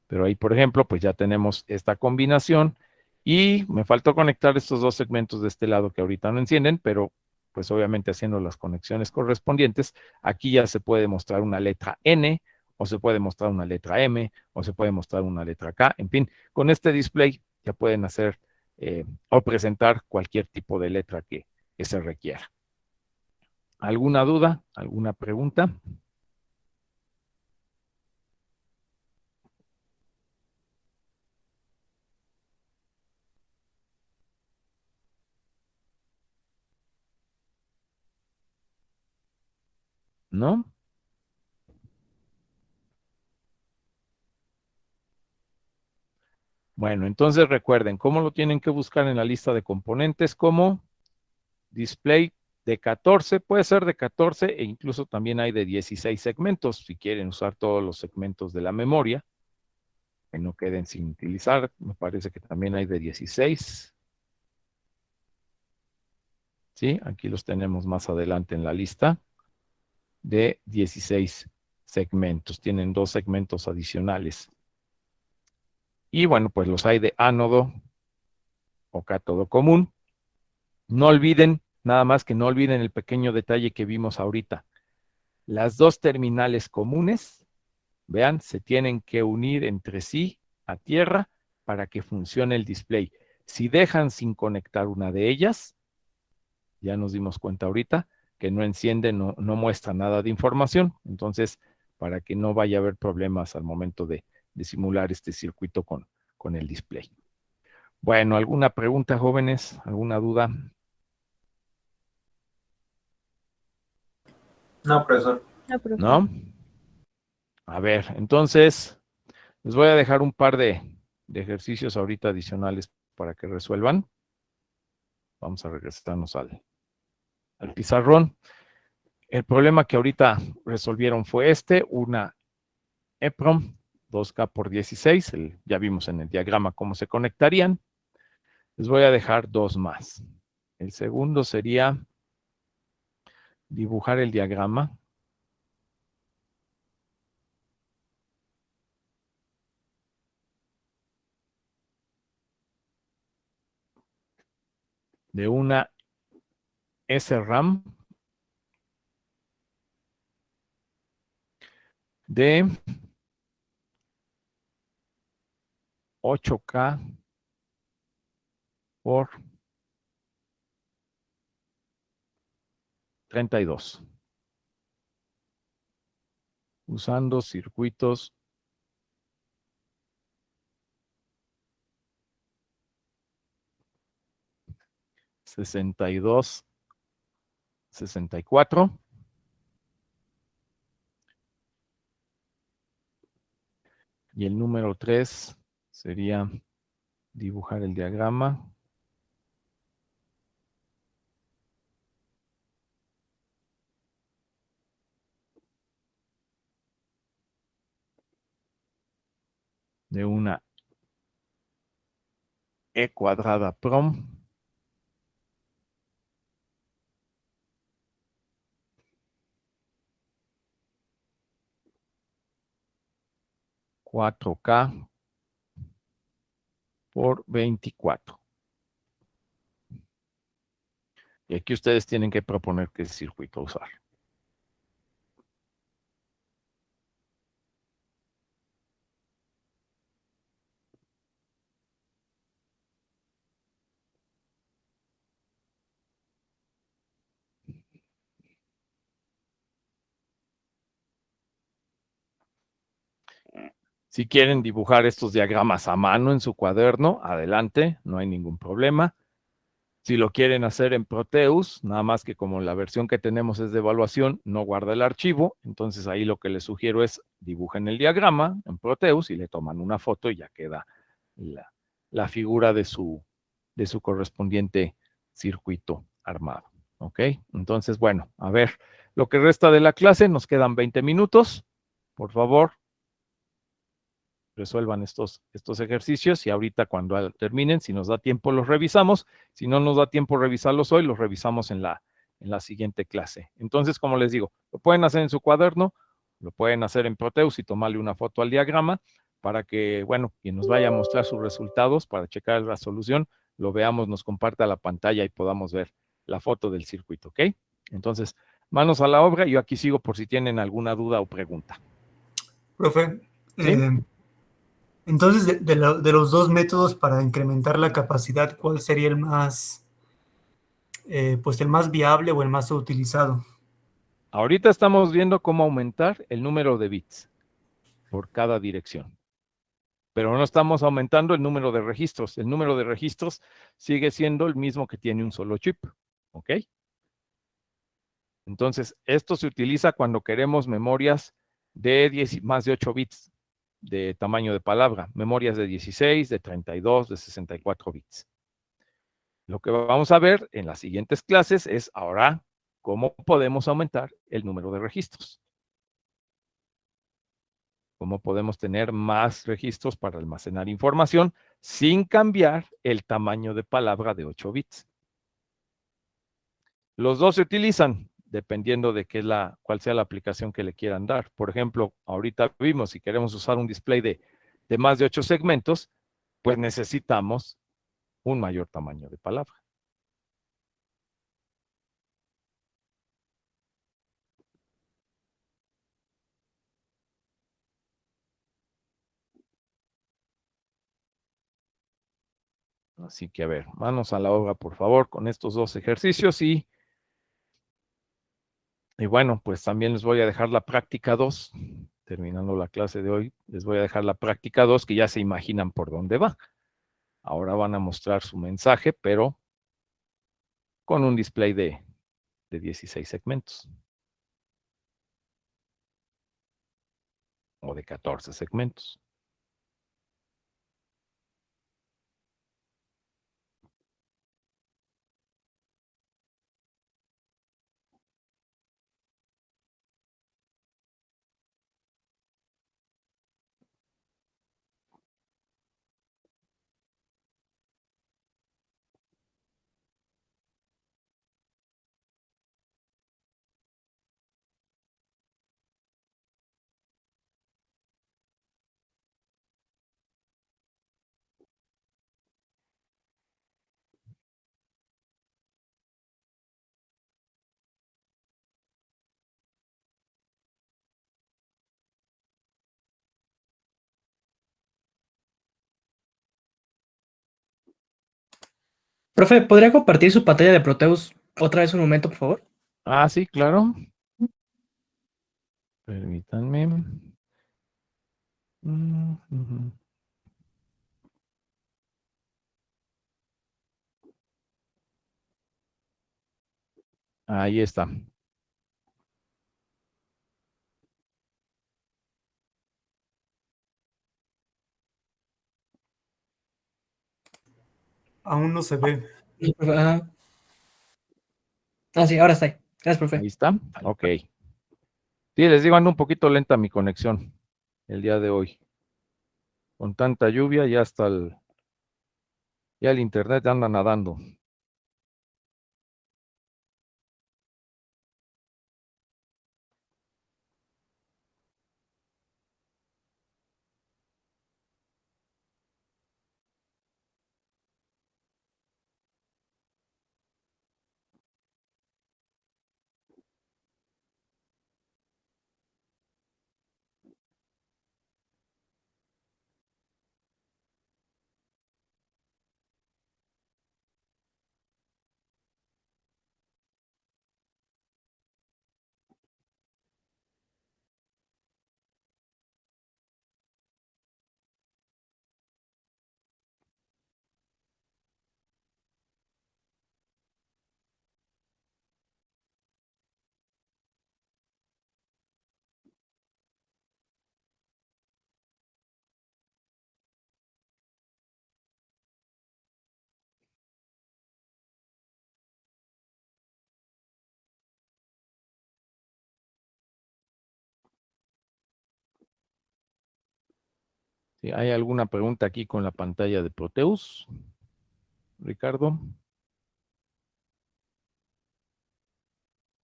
Pero ahí, por ejemplo, pues ya tenemos esta combinación y me faltó conectar estos dos segmentos de este lado que ahorita no encienden, pero pues obviamente haciendo las conexiones correspondientes, aquí ya se puede mostrar una letra N, o se puede mostrar una letra M, o se puede mostrar una letra K. En fin, con este display ya pueden hacer o presentar cualquier tipo de letra que se requiera. ¿Alguna duda? ¿Alguna pregunta? ¿No? Bueno, entonces recuerden, ¿cómo lo tienen que buscar en la lista de componentes? Como display de 14, puede ser de 14 e incluso también hay de 16 segmentos, si quieren usar todos los segmentos de la memoria, que no queden sin utilizar, me parece que también hay de 16. ¿Sí? Aquí los tenemos más adelante en la lista, de 16 segmentos, tienen 2 segmentos adicionales. Y bueno, pues los hay de ánodo o cátodo común. No olviden, nada más que no olviden el pequeño detalle que vimos ahorita. Las 2 terminales comunes, vean, se tienen que unir entre sí a tierra para que funcione el display. Si dejan sin conectar una de ellas, ya nos dimos cuenta ahorita que no enciende, no muestra nada de información. Entonces, para que no vaya a haber problemas al momento de simular este circuito con el display. Bueno, ¿alguna pregunta, jóvenes? ¿Alguna duda? No, profesor. No, profe. ¿No? A ver, entonces, les voy a dejar un par de ejercicios ahorita adicionales para que resuelvan. Vamos a regresarnos al pizarrón. El problema que ahorita resolvieron fue una EPROM 2K por 16, ya vimos en el diagrama cómo se conectarían. Les voy a dejar 2 más. El segundo sería dibujar el diagrama. De una SRAM de 8K por 32. Usando circuitos (62, 64). Y el número 3 sería dibujar el diagrama. De una E cuadrada PROM. (4K por 24). Y aquí ustedes tienen que proponer qué circuito usar. Si quieren dibujar estos diagramas a mano en su cuaderno, adelante, no hay ningún problema. Si lo quieren hacer en Proteus, nada más que como la versión que tenemos es de evaluación, no guarda el archivo, entonces ahí lo que les sugiero es dibujen el diagrama en Proteus y le toman una foto y ya queda la figura de su correspondiente circuito armado. ¿Ok? Entonces, bueno, a ver, lo que resta de la clase, nos quedan 20 minutos. Por favor, resuelvan estos ejercicios y ahorita cuando terminen, si nos da tiempo, los revisamos. Si no nos da tiempo revisarlos hoy, los revisamos en la siguiente clase. Entonces, como les digo, lo pueden hacer en su cuaderno, lo pueden hacer en Proteus y tomarle una foto al diagrama para que, bueno, quien nos vaya a mostrar sus resultados para checar la solución, lo veamos, nos comparta la pantalla y podamos ver la foto del circuito, ¿ok? Entonces, manos a la obra, yo aquí sigo por si tienen alguna duda o pregunta. Profe, ¿Sí? Entonces, de los 2 métodos para incrementar la capacidad, ¿cuál sería el más, pues el más viable o el más utilizado? Ahorita estamos viendo cómo aumentar el número de bits por cada dirección. Pero no estamos aumentando el número de registros. El número de registros sigue siendo el mismo que tiene un solo chip. ¿Ok? Entonces, esto se utiliza cuando queremos memorias de más de 8 bits de tamaño de palabra, memorias de 16, de 32, de 64 bits. Lo que vamos a ver en las siguientes clases es ahora ¿cómo podemos aumentar el número de registros? ¿Cómo podemos tener más registros para almacenar información sin cambiar el tamaño de palabra de 8 bits? Los dos se utilizan dependiendo de cuál sea la aplicación que le quieran dar. Por ejemplo, ahorita vimos, si queremos usar un display de más de 8 segmentos, pues necesitamos un mayor tamaño de palabra. Así que a ver, manos a la obra, por favor, con estos dos ejercicios y bueno, pues también les voy a dejar la práctica 2. Terminando la clase de hoy, les voy a dejar la práctica 2, que ya se imaginan por dónde va. Ahora van a mostrar su mensaje, pero con un display de 16 segmentos. O de 14 segmentos. Profe, ¿podría compartir su pantalla de Proteus otra vez un momento, por favor? Ah, sí, claro. Permítanme. Ujú. Ahí está. Aún no se ve. Sí, ahora está ahí. Gracias, profe. Ahí está. Ok. Sí, les digo, anda un poquito lenta mi conexión el día de hoy. Con tanta lluvia, ya el internet anda nadando. ¿Sí? ¿Hay alguna pregunta aquí con la pantalla de Proteus? Ricardo.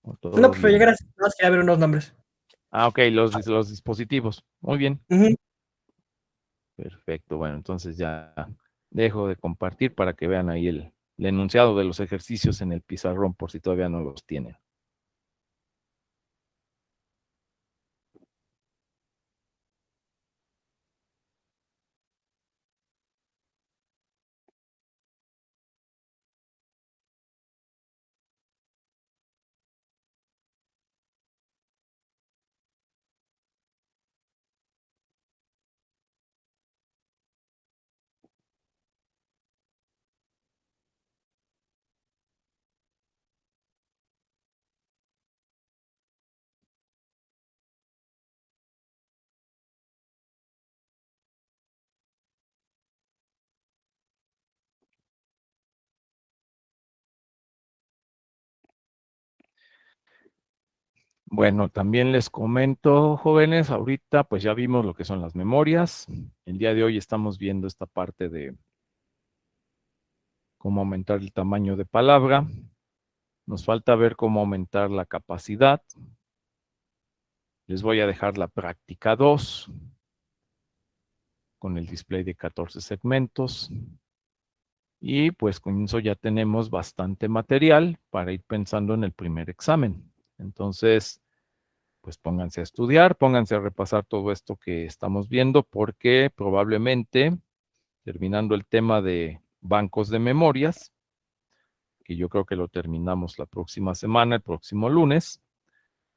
¿O todo No, profe, bien? gracias. Nada más quería ver unos nombres. Ah, ok, los dispositivos. Muy bien. Ujú. Perfecto. Bueno, entonces ya dejo de compartir para que vean ahí el enunciado de los ejercicios en el pizarrón por si todavía no los tienen. Bueno, también les comento, jóvenes, ahorita pues ya vimos lo que son las memorias. El día de hoy estamos viendo esta parte de cómo aumentar el tamaño de palabra. Nos falta ver cómo aumentar la capacidad. Les voy a dejar la práctica 2 con el display de 14 segmentos. Y pues con eso ya tenemos bastante material para ir pensando en el primer examen. Entonces, pues pónganse a estudiar, pónganse a repasar todo esto que estamos viendo, porque probablemente, terminando el tema de bancos de memorias, que yo creo que lo terminamos la próxima semana, el próximo lunes,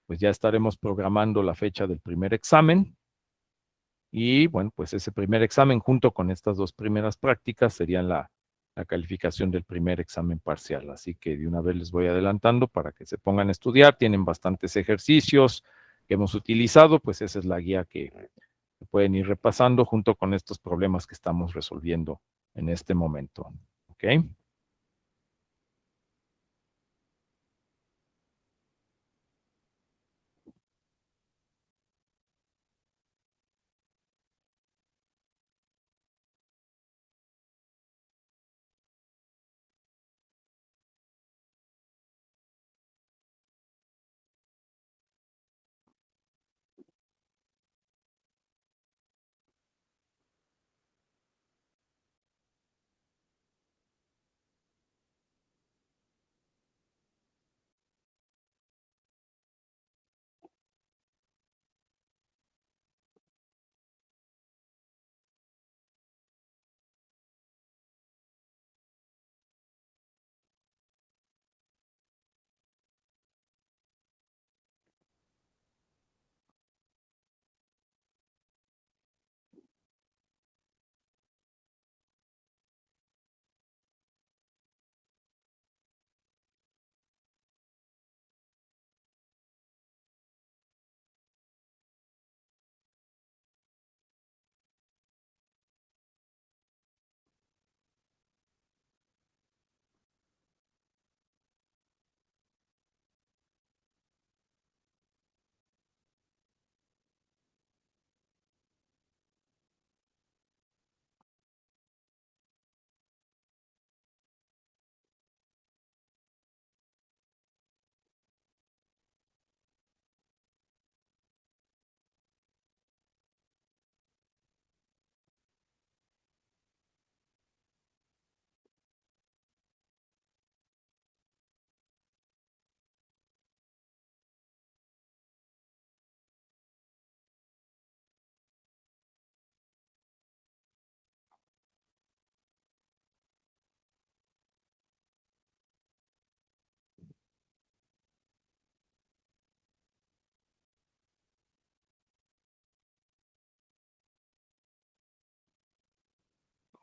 pues ya estaremos programando la fecha del primer examen. Y bueno, pues ese primer examen junto con estas dos primeras prácticas serían la calificación del primer examen parcial. Así que de una vez les voy adelantando para que se pongan a estudiar. Tienen bastantes ejercicios que hemos utilizado, pues esa es la guía que pueden ir repasando junto con estos problemas que estamos resolviendo en este momento. ¿Ok?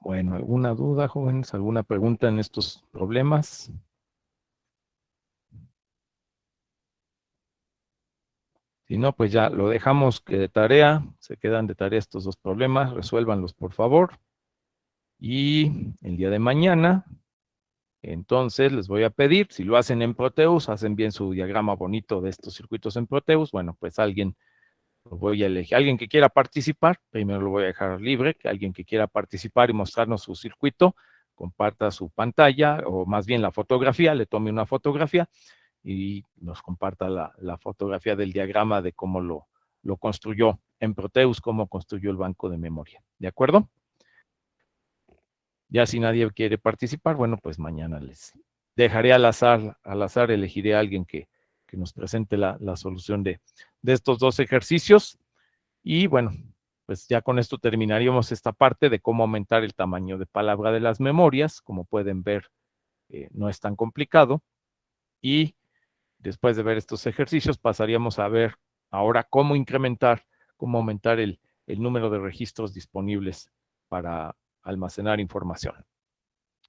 Bueno, ¿alguna duda, jóvenes? ¿Alguna pregunta en estos problemas? Si no, pues ya lo dejamos que de tarea, se quedan de tarea estos dos problemas, resuélvanlos por favor. Y el día de mañana, entonces les voy a pedir, si lo hacen en Proteus, hacen bien su diagrama bonito de estos circuitos en Proteus, bueno, pues alguien lo voy a elegir, alguien que quiera participar, primero lo voy a dejar libre, que alguien que quiera participar y mostrarnos su circuito, comparta su pantalla, o más bien la fotografía, le tome una fotografía y nos comparta la fotografía del diagrama de cómo lo construyó en Proteus, cómo construyó el banco de memoria. ¿De acuerdo? Ya si nadie quiere participar, bueno, pues mañana les dejaré al azar elegiré a alguien que nos presente la solución de estos dos ejercicios. Y bueno, pues ya con esto terminaríamos esta parte de cómo aumentar el tamaño de palabra de las memorias. Como pueden ver, no es tan complicado. Y después de ver estos ejercicios, pasaríamos a ver ahora cómo incrementar, cómo aumentar el número de registros disponibles para almacenar información.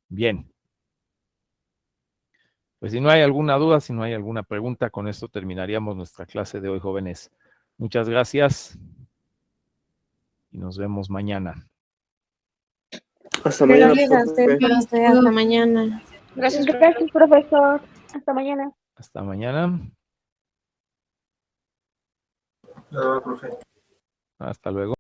Bien. Pues si no hay alguna duda, si no hay alguna pregunta, con esto terminaríamos nuestra clase de hoy, jóvenes. Muchas gracias y nos vemos mañana. Hasta mañana, Gracias a usted, profe. profe. Hasta mañana. Gracias, profesor. Hasta mañana. Hasta mañana. Luego, profe. Hasta luego.